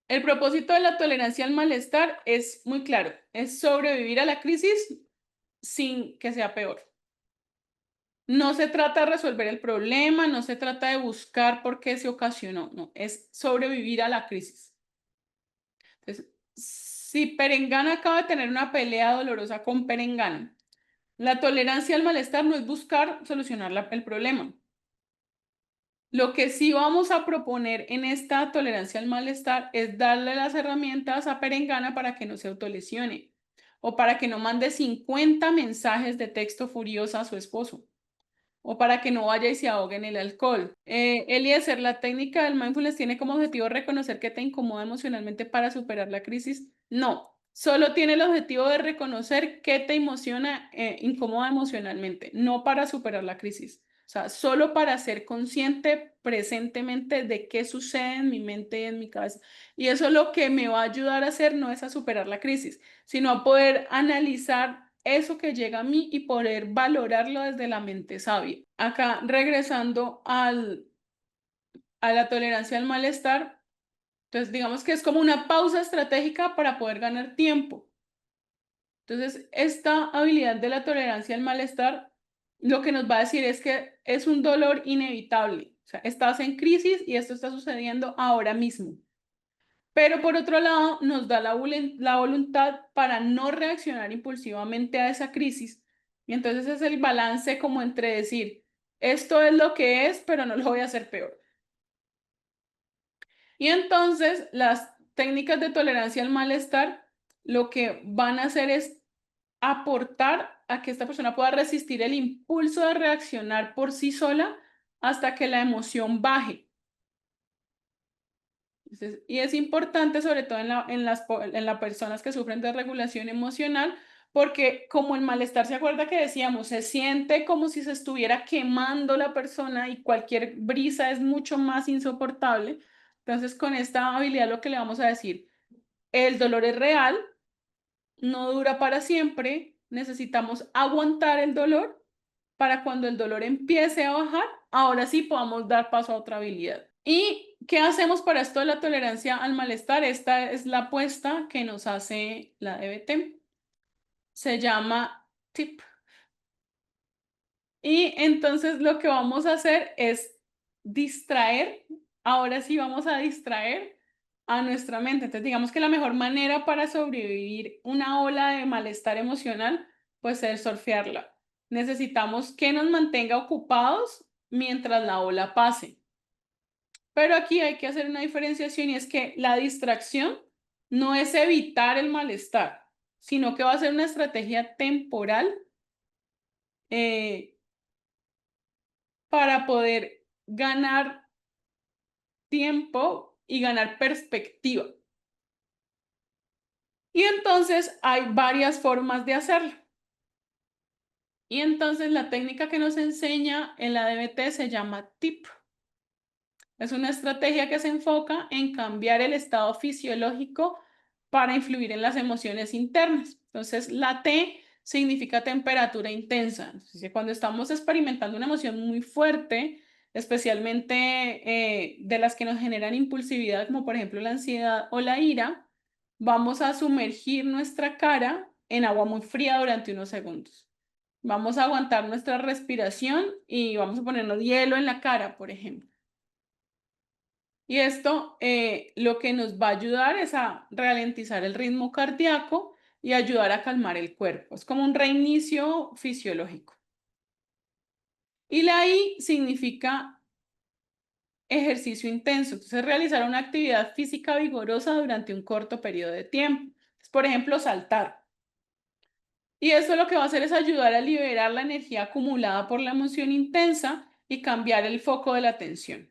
El propósito de la tolerancia al malestar es muy claro, es sobrevivir a la crisis sin que sea peor. No se trata de resolver el problema, no se trata de buscar por qué se ocasionó, no, es sobrevivir a la crisis. Entonces, si Perengana acaba de tener una pelea dolorosa con Perengana, la tolerancia al malestar no es buscar solucionar el problema. Lo que sí vamos a proponer en esta tolerancia al malestar es darle las herramientas a Perengana para que no se autolesione o para que no mande 50 mensajes de texto furiosa a su esposo o para que no vaya y se ahogue en el alcohol. Eliezer, la técnica del mindfulness tiene como objetivo reconocer que te incomoda emocionalmente para superar la crisis. No, solo tiene el objetivo de reconocer qué te incomoda emocionalmente, no para superar la crisis. O sea, solo para ser consciente presentemente de qué sucede en mi mente y en mi cabeza. Y eso lo que me va a ayudar a hacer no es a superar la crisis, sino a poder analizar eso que llega a mí y poder valorarlo desde la mente sabia. Acá, regresando a la tolerancia al malestar, entonces digamos que es como una pausa estratégica para poder ganar tiempo. Entonces, esta habilidad de la tolerancia al malestar lo que nos va a decir es que es un dolor inevitable. O sea, estás en crisis y esto está sucediendo ahora mismo. Pero por otro lado, nos da la voluntad para no reaccionar impulsivamente a esa crisis. Y entonces es el balance como entre decir, esto es lo que es, pero no lo voy a hacer peor. Y entonces las técnicas de tolerancia al malestar lo que van a hacer es aportar a que esta persona pueda resistir el impulso de reaccionar por sí sola hasta que la emoción baje. Entonces, y es importante, sobre todo en las personas que sufren de regulación emocional, porque como el malestar, ¿se acuerda que decíamos? Se siente como si se estuviera quemando la persona y cualquier brisa es mucho más insoportable. Entonces, con esta habilidad lo que le vamos a decir, el dolor es real, no dura para siempre, necesitamos aguantar el dolor para cuando el dolor empiece a bajar, ahora sí podamos dar paso a otra habilidad. ¿Y qué hacemos para esto de la tolerancia al malestar? Esta es la apuesta que nos hace la DBT. Se llama TIP. Y entonces lo que vamos a hacer es distraer, ahora sí vamos a distraer a nuestra mente. Entonces digamos que la mejor manera para sobrevivir una ola de malestar emocional pues es surfearla. Necesitamos que nos mantenga ocupados mientras la ola pase. Pero aquí hay que hacer una diferenciación y es que la distracción no es evitar el malestar, sino que va a ser una estrategia temporal para poder ganar tiempo y ganar perspectiva. Y entonces hay varias formas de hacerlo. Y entonces la técnica que nos enseña en la DBT se llama TIP. Es una estrategia que se enfoca en cambiar el estado fisiológico para influir en las emociones internas. Entonces, la T significa temperatura intensa. Entonces, cuando estamos experimentando una emoción muy fuerte, especialmente de las que nos generan impulsividad, como por ejemplo la ansiedad o la ira, vamos a sumergir nuestra cara en agua muy fría durante unos segundos. Vamos a aguantar nuestra respiración y vamos a ponernos hielo en la cara, por ejemplo. Y esto lo que nos va a ayudar es a ralentizar el ritmo cardíaco y ayudar a calmar el cuerpo. Es como un reinicio fisiológico. Y la I significa ejercicio intenso. Entonces, realizar una actividad física vigorosa durante un corto periodo de tiempo. Por ejemplo, saltar. Y esto lo que va a hacer es ayudar a liberar la energía acumulada por la emoción intensa y cambiar el foco de la atención.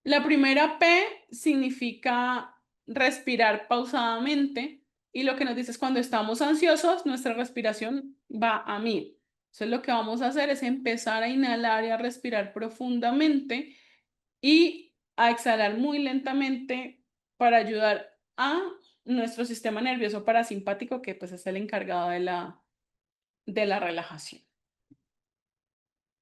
La primera P significa respirar pausadamente y lo que nos dice es cuando estamos ansiosos, nuestra respiración va a 1000. Entonces lo que vamos a hacer es empezar a inhalar y a respirar profundamente y a exhalar muy lentamente para ayudar a nuestro sistema nervioso parasimpático, que pues es el encargado de la relajación.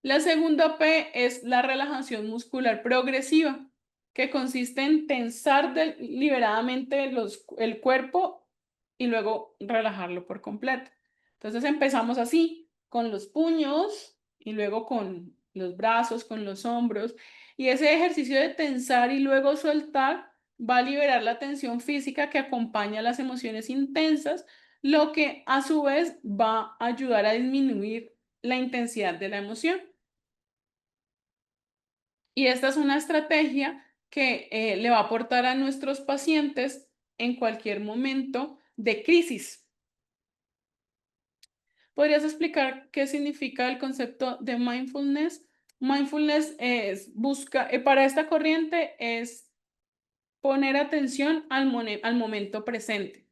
La segunda P es la relajación muscular progresiva, que consiste en tensar deliberadamente el cuerpo y luego relajarlo por completo. Entonces empezamos así, con los puños y luego con los brazos, con los hombros. Y ese ejercicio de tensar y luego soltar va a liberar la tensión física que acompaña las emociones intensas, lo que a su vez va a ayudar a disminuir la intensidad de la emoción. Y esta es una estrategia que le va a aportar a nuestros pacientes en cualquier momento de crisis. ¿Podrías explicar qué significa el concepto de mindfulness? Mindfulness para esta corriente es poner atención al momento presente.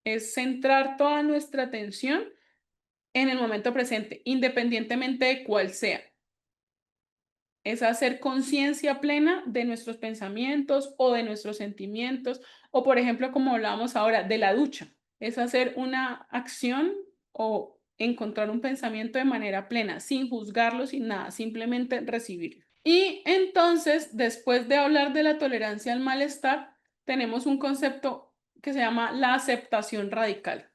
Es centrar toda nuestra atención en el momento presente, independientemente de cuál sea. Es hacer conciencia plena de nuestros pensamientos o de nuestros sentimientos, o por ejemplo, como hablábamos ahora, de la ducha. Es hacer una acción o encontrar un pensamiento de manera plena, sin juzgarlo, sin nada, simplemente recibirlo. Y entonces, después de hablar de la tolerancia al malestar, tenemos un concepto que se llama la aceptación radical.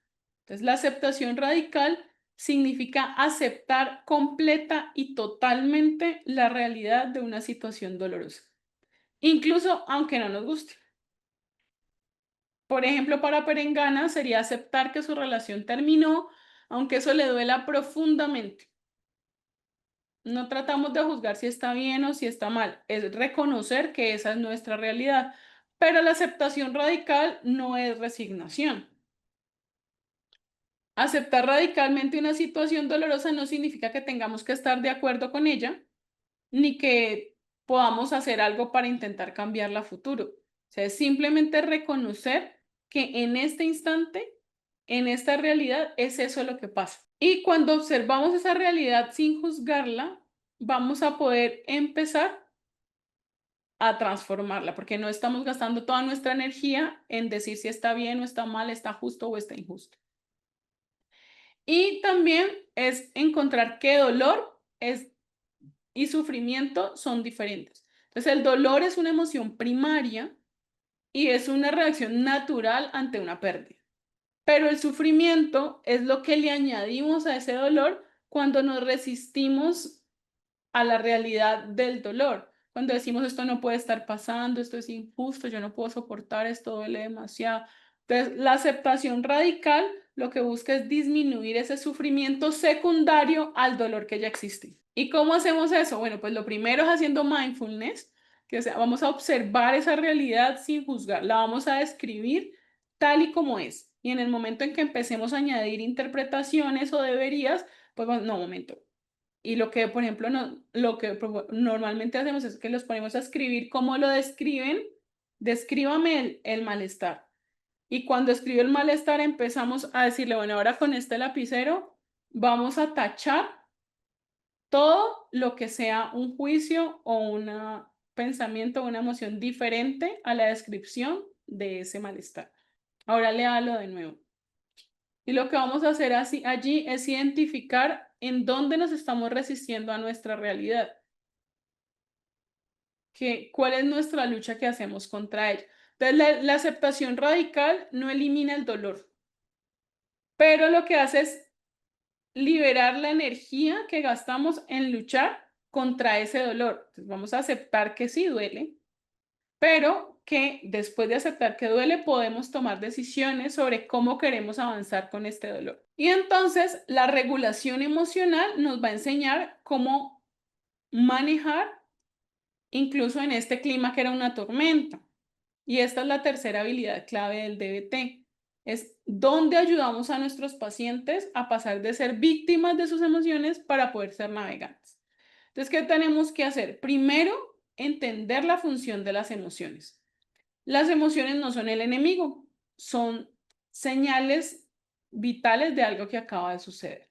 Entonces, la aceptación radical significa aceptar completa y totalmente la realidad de una situación dolorosa, incluso aunque no nos guste. Por ejemplo, para Perengana sería aceptar que su relación terminó, aunque eso le duela profundamente. No tratamos de juzgar si está bien o si está mal, es reconocer que esa es nuestra realidad, pero la aceptación radical no es resignación. Aceptar radicalmente una situación dolorosa no significa que tengamos que estar de acuerdo con ella, ni que podamos hacer algo para intentar cambiarla a futuro. O sea, es simplemente reconocer que en este instante, en esta realidad, es eso lo que pasa. Y cuando observamos esa realidad sin juzgarla, vamos a poder empezar a transformarla, porque no estamos gastando toda nuestra energía en decir si está bien o está mal, está justo o está injusto. Y también es encontrar qué dolor y sufrimiento son diferentes. Entonces, el dolor es una emoción primaria y es una reacción natural ante una pérdida. Pero el sufrimiento es lo que le añadimos a ese dolor cuando nos resistimos a la realidad del dolor. Cuando decimos esto no puede estar pasando, esto es injusto, yo no puedo soportar, esto duele demasiado. Entonces, la aceptación radical lo que busca es disminuir ese sufrimiento secundario al dolor que ya existe. ¿Y cómo hacemos eso? Bueno, pues lo primero es haciendo mindfulness, que o sea, vamos a observar esa realidad sin juzgar, la vamos a describir tal y como es. Y en el momento en que empecemos a añadir interpretaciones o deberías, pues no, momento. Y lo que, por ejemplo, normalmente hacemos es que los ponemos a escribir cómo lo describen. Descríbame el malestar. Y cuando escribe el malestar empezamos a decirle, bueno, ahora con este lapicero vamos a tachar todo lo que sea un juicio o un pensamiento o una emoción diferente a la descripción de ese malestar. Ahora léalo de nuevo. Y lo que vamos a hacer allí es identificar en dónde nos estamos resistiendo a nuestra realidad. ¿Cuál es nuestra lucha que hacemos contra ella? Entonces, la aceptación radical no elimina el dolor, pero lo que hace es liberar la energía que gastamos en luchar contra ese dolor. Entonces, vamos a aceptar que sí duele, pero que después de aceptar que duele podemos tomar decisiones sobre cómo queremos avanzar con este dolor. Y entonces la regulación emocional nos va a enseñar cómo manejar incluso en este clima que era una tormenta. Y esta es la tercera habilidad clave del DBT. Es dónde ayudamos a nuestros pacientes a pasar de ser víctimas de sus emociones para poder ser navegantes. Entonces, ¿qué tenemos que hacer? Primero, entender la función de las emociones. Las emociones no son el enemigo, son señales vitales de algo que acaba de suceder.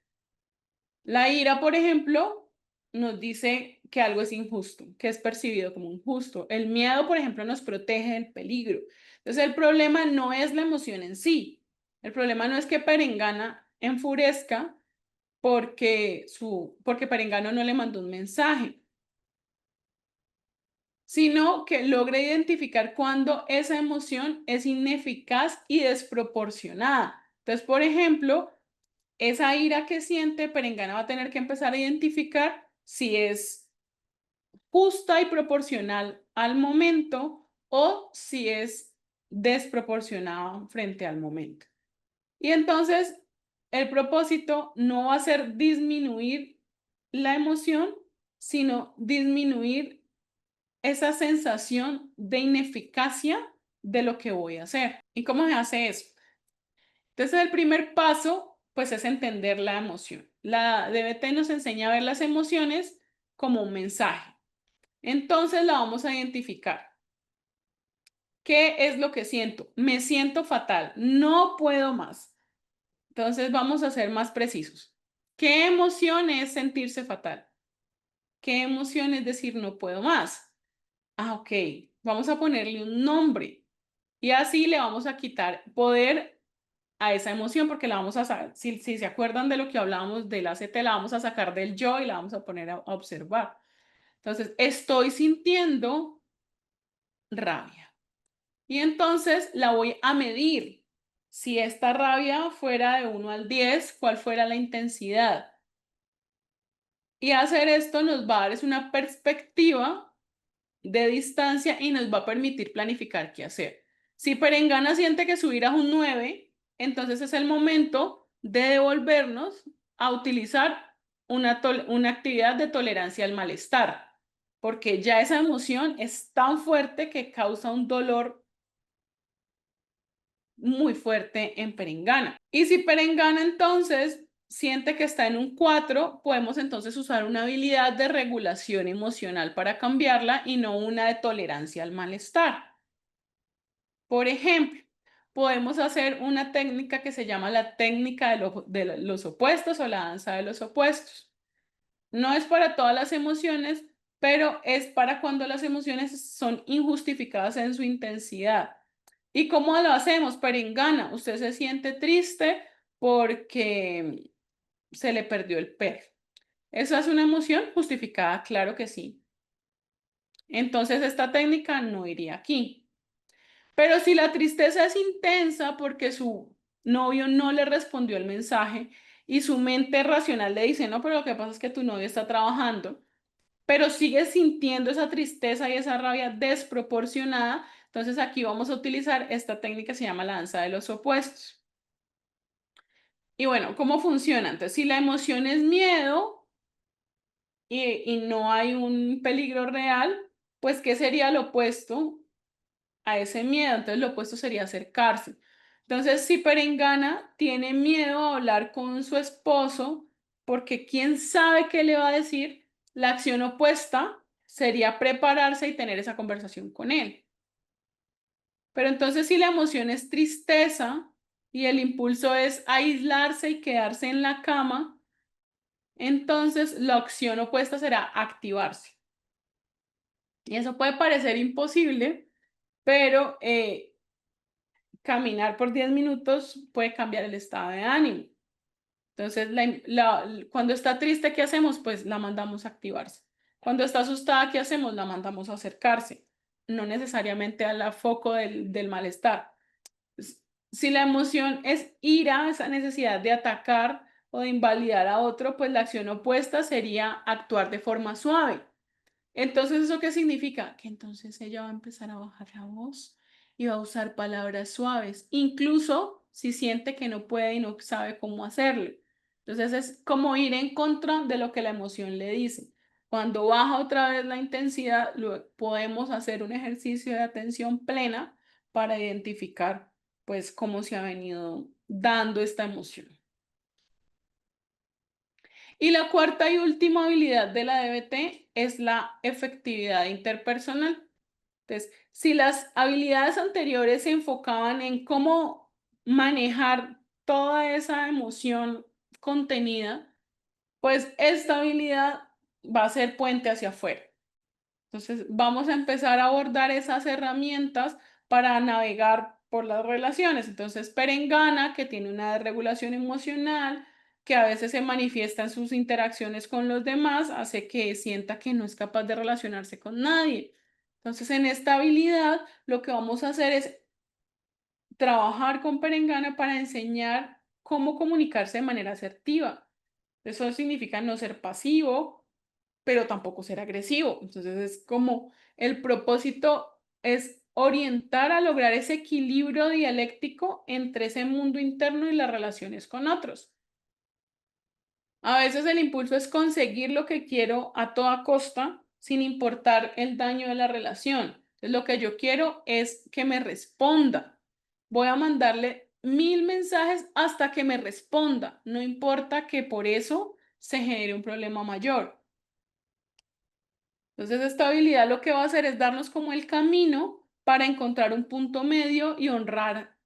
La ira, por ejemplo, nos dice que algo es injusto, que es percibido como injusto. El miedo, por ejemplo, nos protege del peligro. Entonces, el problema no es la emoción en sí. El problema no es que Perengana enfurezca porque Perengano no le mandó un mensaje, sino que logre identificar cuando esa emoción es ineficaz y desproporcionada. Entonces, por ejemplo, esa ira que siente Perengana va a tener que empezar a identificar si es justa y proporcional al momento o si es desproporcionada frente al momento. Y entonces, el propósito no va a ser disminuir la emoción, sino disminuir esa sensación de ineficacia de lo que voy a hacer. ¿Y cómo se hace eso? Entonces, el primer paso, pues, es entender la emoción. La DBT nos enseña a ver las emociones como un mensaje. Entonces, la vamos a identificar. ¿Qué es lo que siento? Me siento fatal, no puedo más. Entonces, vamos a ser más precisos. ¿Qué emoción es sentirse fatal? ¿Qué emoción es decir no puedo más? Ah, ok, vamos a ponerle un nombre y así le vamos a quitar poder a esa emoción porque la vamos a sacar, si se acuerdan de lo que hablábamos del ACT, la vamos a sacar del yo y la vamos a poner a observar. Entonces, estoy sintiendo rabia y entonces la voy a medir. Si esta rabia fuera de 1 al 10, ¿cuál fuera la intensidad? Y hacer esto nos va a dar es una perspectiva de distancia y nos va a permitir planificar qué hacer. Si Perengana siente que subir a un 9, entonces es el momento de devolvernos a utilizar una actividad de tolerancia al malestar, porque ya esa emoción es tan fuerte que causa un dolor muy fuerte en Perengana. Y si Perengana entonces siente que está en un 4, podemos entonces usar una habilidad de regulación emocional para cambiarla y no una de tolerancia al malestar. Por ejemplo, podemos hacer una técnica que se llama la técnica de los opuestos o la danza de los opuestos. No es para todas las emociones, pero es para cuando las emociones son injustificadas en su intensidad. ¿Y cómo lo hacemos? Perengana, usted se siente triste porque se le perdió el perro. ¿Eso es una emoción justificada? Claro que sí. Entonces esta técnica no iría aquí. Pero si la tristeza es intensa porque su novio no le respondió el mensaje y su mente racional le dice, no, pero lo que pasa es que tu novio está trabajando, pero sigue sintiendo esa tristeza y esa rabia desproporcionada, entonces aquí vamos a utilizar esta técnica que se llama la danza de los opuestos. Y bueno, ¿cómo funciona? Entonces, si la emoción es miedo y no hay un peligro real, pues ¿qué sería lo opuesto a ese miedo? Entonces, lo opuesto sería acercarse. Entonces, si Perengana tiene miedo a hablar con su esposo, porque quién sabe qué le va a decir, la acción opuesta sería prepararse y tener esa conversación con él. Pero entonces, si la emoción es tristeza y el impulso es aislarse y quedarse en la cama, entonces la acción opuesta será activarse. Y eso puede parecer imposible, pero caminar por 10 minutos puede cambiar el estado de ánimo. Entonces, cuando está triste, ¿qué hacemos? Pues la mandamos a activarse. Cuando está asustada, ¿qué hacemos? La mandamos a acercarse, no necesariamente al foco del malestar. Si la emoción es ira, esa necesidad de atacar o de invalidar a otro, pues la acción opuesta sería actuar de forma suave. Entonces, ¿eso qué significa? Que entonces ella va a empezar a bajar la voz y va a usar palabras suaves, incluso si siente que no puede y no sabe cómo hacerlo. Entonces, es como ir en contra de lo que la emoción le dice. Cuando baja otra vez la intensidad, podemos hacer un ejercicio de atención plena para identificar, pues, cómo se ha venido dando esta emoción. Y la cuarta y última habilidad de la DBT es la efectividad interpersonal. Entonces, si las habilidades anteriores se enfocaban en cómo manejar toda esa emoción contenida, pues esta habilidad va a ser puente hacia afuera. Entonces, vamos a empezar a abordar esas herramientas para navegar por las relaciones. Entonces, Perengana, que tiene una desregulación emocional, que a veces se manifiesta en sus interacciones con los demás, hace que sienta que no es capaz de relacionarse con nadie. Entonces, en esta habilidad, lo que vamos a hacer es trabajar con Perengana para enseñar cómo comunicarse de manera asertiva. Eso significa no ser pasivo, pero tampoco ser agresivo. Entonces es como el propósito es orientar a lograr ese equilibrio dialéctico entre ese mundo interno y las relaciones con otros. A veces el impulso es conseguir lo que quiero a toda costa, sin importar el daño de la relación. Entonces, lo que yo quiero es que me responda. Voy a mandarle 1000 mensajes hasta que me responda. No importa que por eso se genere un problema mayor. Entonces, esta habilidad lo que va a hacer es darnos como el camino para encontrar un punto medio y honrar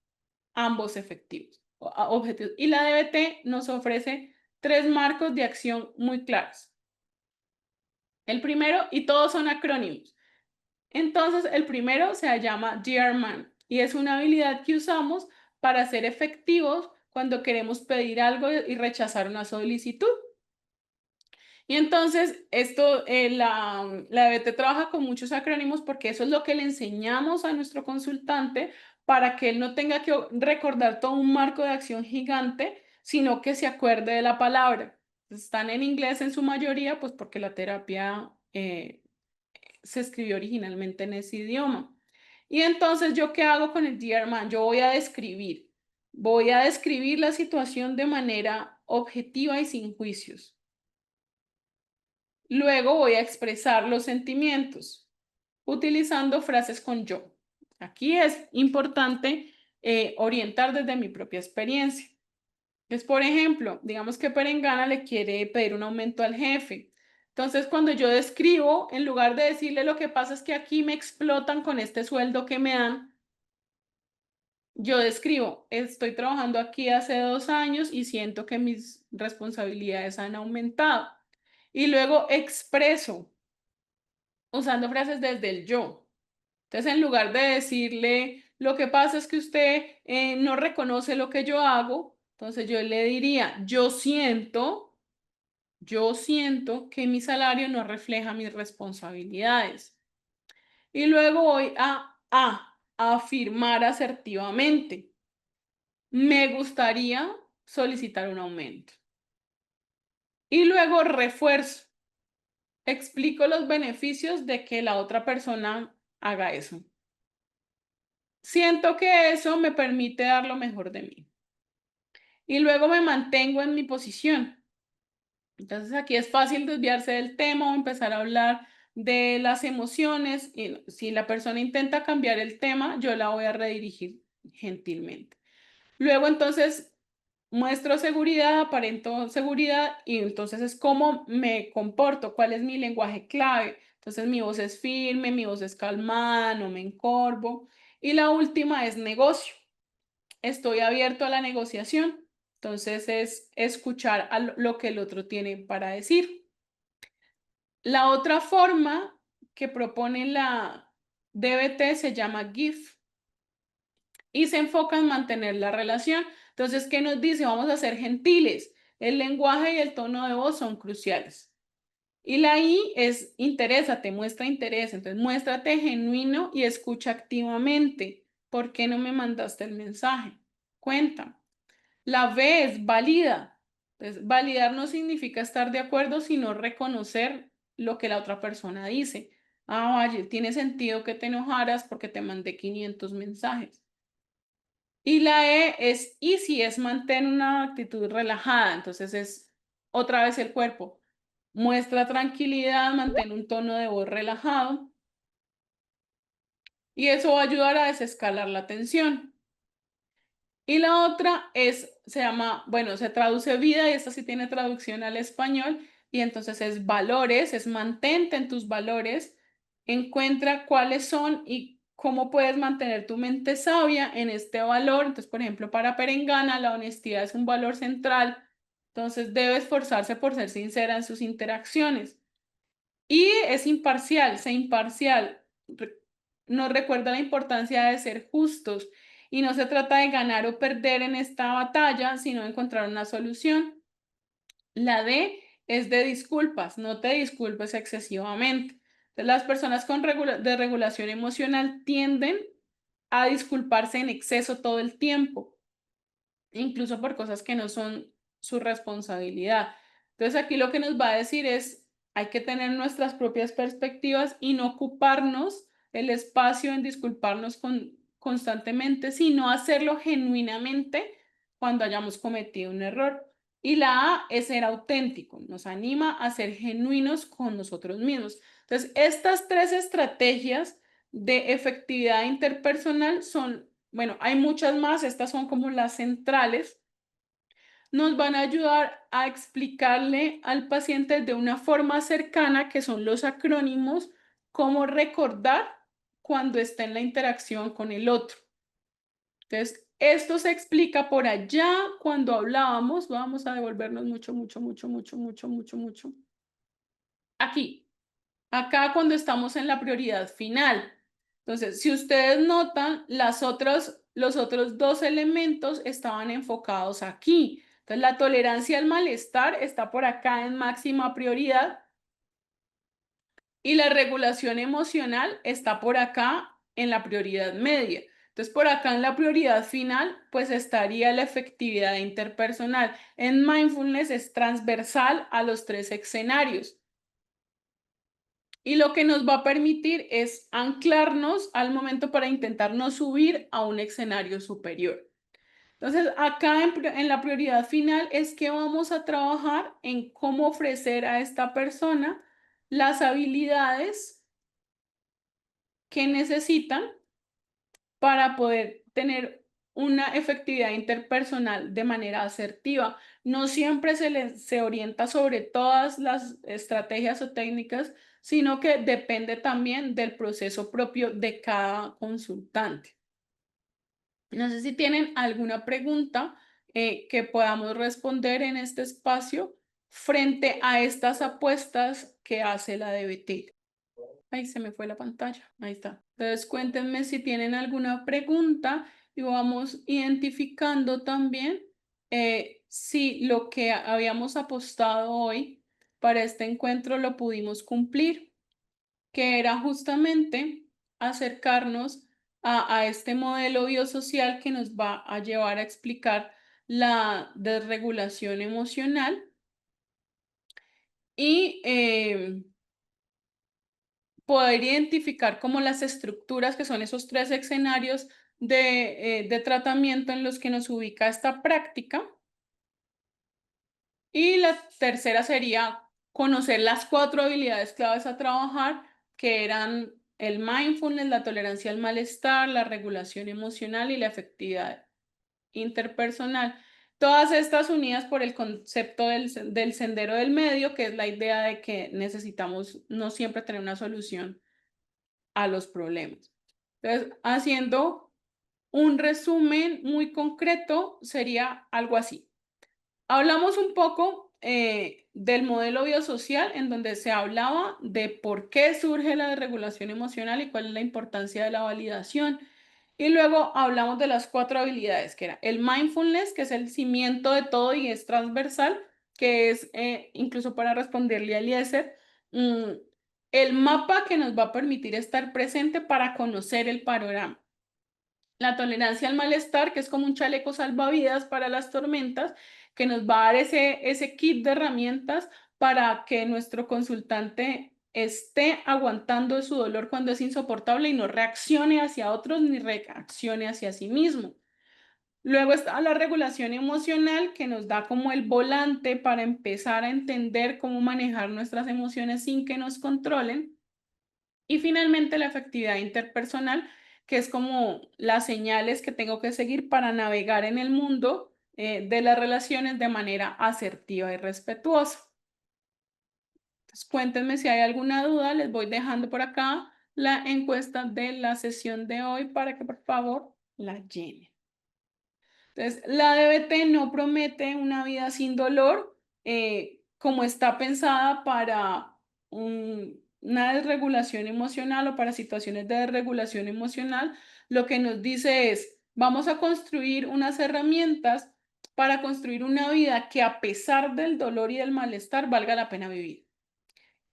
ambos objetivos. Y la DBT nos ofrece 3 marcos de acción muy claros. El primero, y todos son acrónimos. Entonces, el primero se llama Dear Man y es una habilidad que usamos para ser efectivos cuando queremos pedir algo y rechazar una solicitud. Y entonces, la DBT trabaja con muchos acrónimos porque eso es lo que le enseñamos a nuestro consultante para que él no tenga que recordar todo un marco de acción gigante, sino que se acuerde de la palabra. Están en inglés en su mayoría, pues porque la terapia se escribió originalmente en ese idioma. Y entonces, ¿yo qué hago con el Dear Man? Yo voy a describir la situación de manera objetiva y sin juicios. Luego voy a expresar los sentimientos utilizando frases con yo. Aquí es importante orientar desde mi propia experiencia. Entonces, por ejemplo, digamos que Perengana le quiere pedir un aumento al jefe. Entonces, cuando yo describo, en lugar de decirle lo que pasa es que aquí me explotan con este sueldo que me dan, yo describo, estoy trabajando aquí hace 2 años y siento que mis responsabilidades han aumentado. Y luego expreso usando frases desde el yo. Entonces, en lugar de decirle, lo que pasa es que usted no reconoce lo que yo hago, entonces yo le diría, yo siento que mi salario no refleja mis responsabilidades. Y luego voy a afirmar asertivamente, me gustaría solicitar un aumento. Y luego refuerzo, explico los beneficios de que la otra persona haga eso. Siento que eso me permite dar lo mejor de mí. Y luego me mantengo en mi posición. Entonces aquí es fácil desviarse del tema o empezar a hablar de las emociones. Y si la persona intenta cambiar el tema, yo la voy a redirigir gentilmente. Luego entonces muestro seguridad, aparento seguridad y entonces es cómo me comporto, cuál es mi lenguaje clave. Entonces mi voz es firme, mi voz es calmada, no me encorvo. Y la última es negocio. Estoy abierto a la negociación. Entonces es escuchar a lo que el otro tiene para decir. La otra forma que propone la DBT se llama GIF y se enfoca en mantener la relación. Entonces, ¿qué nos dice? Vamos a ser gentiles. El lenguaje y el tono de voz son cruciales. Y la I es interésate, muestra interés. Entonces, muéstrate genuino y escucha activamente. ¿Por qué no me mandaste el mensaje? Cuenta. La B es valida. Entonces, validar no significa estar de acuerdo, sino reconocer lo que la otra persona dice. Ah, vaya, tiene sentido que te enojaras porque te mandé 500 mensajes. Y la E es easy, es mantener una actitud relajada. Entonces es otra vez el cuerpo. Muestra tranquilidad, mantén un tono de voz relajado. Y eso va a ayudar a desescalar la tensión. Y la otra se llama, bueno, se traduce vida y esta sí tiene traducción al español. Y entonces es valores, es mantente en tus valores, encuentra cuáles son y cómo puedes mantener tu mente sabia en este valor. Entonces, por ejemplo, para Perengana, la honestidad es un valor central Entonces debe esforzarse por ser sincera en sus interacciones. Y es imparcial, sé imparcial. Nos recuerda la importancia de ser justos. Y no se trata de ganar o perder en esta batalla, sino de encontrar una solución. La D es de disculpas, no te disculpes excesivamente. Entonces, las personas con de regulación emocional tienden a disculparse en exceso todo el tiempo, incluso por cosas que no son su responsabilidad. Entonces aquí lo que nos va a decir es, hay que tener nuestras propias perspectivas y no ocuparnos el espacio en disculparnos constantemente, sino hacerlo genuinamente cuando hayamos cometido un error. Y la A es ser auténtico, nos anima a ser genuinos con nosotros mismos. Entonces, estas tres estrategias de efectividad interpersonal son, bueno, hay muchas más, estas son como las centrales, nos van a ayudar a explicarle al paciente de una forma cercana, que son los acrónimos, cómo recordar cuando está en la interacción con el otro. Entonces, esto se explica por allá cuando hablábamos, vamos a devolvernos mucho. Aquí, acá cuando estamos en la prioridad final. Entonces, si ustedes notan, los otros dos elementos estaban enfocados aquí. Entonces, la tolerancia al malestar está por acá en máxima prioridad y la regulación emocional está por acá en la prioridad media. Entonces, por acá en la prioridad final, pues estaría la efectividad interpersonal. En mindfulness es transversal a los tres escenarios. Y lo que nos va a permitir es anclarnos al momento para intentar no subir a un escenario superior. Entonces, acá en la prioridad final es que vamos a trabajar en cómo ofrecer a esta persona las habilidades que necesitan para poder tener una efectividad interpersonal de manera asertiva. No siempre se orienta sobre todas las estrategias o técnicas, sino que depende también del proceso propio de cada consultante. No sé si tienen alguna pregunta que podamos responder en este espacio frente a estas apuestas que hace la DBT. Ahí se me fue la pantalla. Ahí está. Entonces cuéntenme si tienen alguna pregunta y vamos identificando también si lo que habíamos apostado hoy para este encuentro lo pudimos cumplir, que era justamente acercarnos a este modelo biosocial que nos va a llevar a explicar la desregulación emocional y poder identificar como las estructuras, que son esos tres escenarios de tratamiento en los que nos ubica esta práctica. Y la tercera sería conocer las 4 habilidades claves a trabajar, que eran el mindfulness, la tolerancia al malestar, la regulación emocional y la efectividad interpersonal. Todas estas unidas por el concepto del sendero del medio, que es la idea de que necesitamos no siempre tener una solución a los problemas. Entonces, haciendo un resumen muy concreto, sería algo así. Hablamos un poco del modelo biosocial, en donde se hablaba de por qué surge la desregulación emocional y cuál es la importancia de la validación. Y luego hablamos de las 4 habilidades, que era el mindfulness, que es el cimiento de todo y es transversal, que es incluso para responderle a Eliezer, el mapa que nos va a permitir estar presente para conocer el panorama. La tolerancia al malestar, que es como un chaleco salvavidas para las tormentas, que nos va a dar ese kit de herramientas para que nuestro consultante esté aguantando su dolor cuando es insoportable y no reaccione hacia otros ni reaccione hacia sí mismo. Luego está la regulación emocional, que nos da como el volante para empezar a entender cómo manejar nuestras emociones sin que nos controlen. Y finalmente la efectividad interpersonal, que es como las señales que tengo que seguir para navegar en el mundo de las relaciones de manera asertiva y respetuosa. Entonces, cuéntenme si hay alguna duda. Les voy dejando por acá la encuesta de la sesión de hoy para que por favor la llenen. Entonces, la DBT no promete una vida sin dolor, como está pensada para una desregulación emocional o para situaciones de desregulación emocional. Lo que nos dice es, vamos a construir unas herramientas para construir una vida que a pesar del dolor y del malestar valga la pena vivir.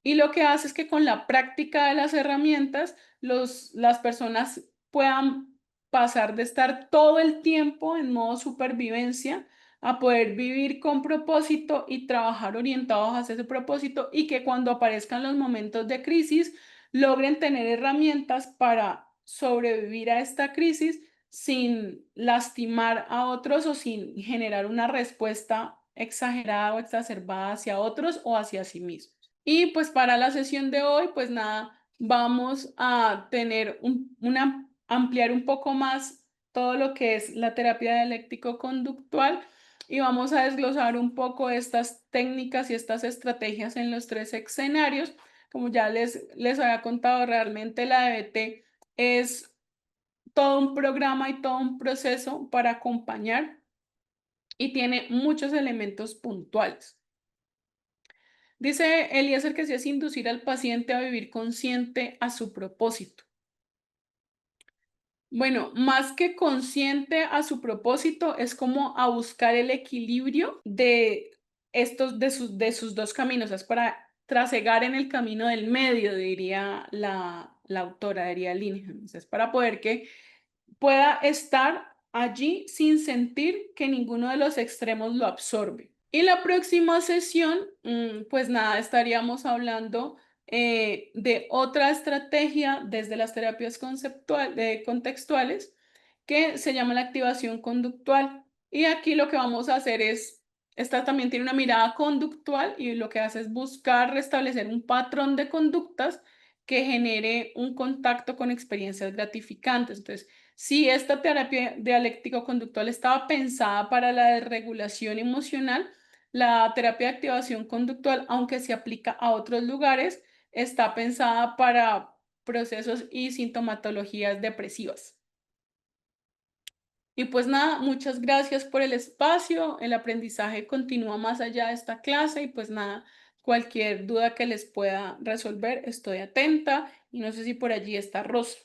Y lo que hace es que con la práctica de las herramientas, las personas puedan pasar de estar todo el tiempo en modo supervivencia a poder vivir con propósito y trabajar orientados hacia ese propósito, y que cuando aparezcan los momentos de crisis logren tener herramientas para sobrevivir a esta crisis sin lastimar a otros o sin generar una respuesta exagerada o exacerbada hacia otros o hacia sí mismos. Y pues para la sesión de hoy, pues nada, vamos a tener ampliar un poco más todo lo que es la terapia dialéctico-conductual, y vamos a desglosar un poco estas técnicas y estas estrategias en los 3 escenarios. Como ya les había contado, realmente la DBT es todo un programa y todo un proceso para acompañar, y tiene muchos elementos puntuales. Dice Eliezer que sí es inducir al paciente a vivir consciente a su propósito. Bueno, más que consciente a su propósito, es como a buscar el equilibrio de de sus 2 caminos. Es para trasegar en el camino del medio, diría la autora, diría Linehan. Es para poder que pueda estar allí sin sentir que ninguno de los extremos lo absorbe. Y la próxima sesión, pues nada, estaríamos hablando de otra estrategia desde las terapias contextuales, que se llama la activación conductual. Y aquí lo que vamos a hacer es, esta también tiene una mirada conductual, y lo que hace es buscar restablecer un patrón de conductas que genere un contacto con experiencias gratificantes. Entonces, si esta terapia dialéctico-conductual estaba pensada para la desregulación emocional, la terapia de activación conductual, aunque se aplica a otros lugares, está pensada para procesos y sintomatologías depresivas. Y pues nada, muchas gracias por el espacio. El aprendizaje continúa más allá de esta clase, y pues nada, cualquier duda que les pueda resolver, estoy atenta, y no sé si por allí está Rosa.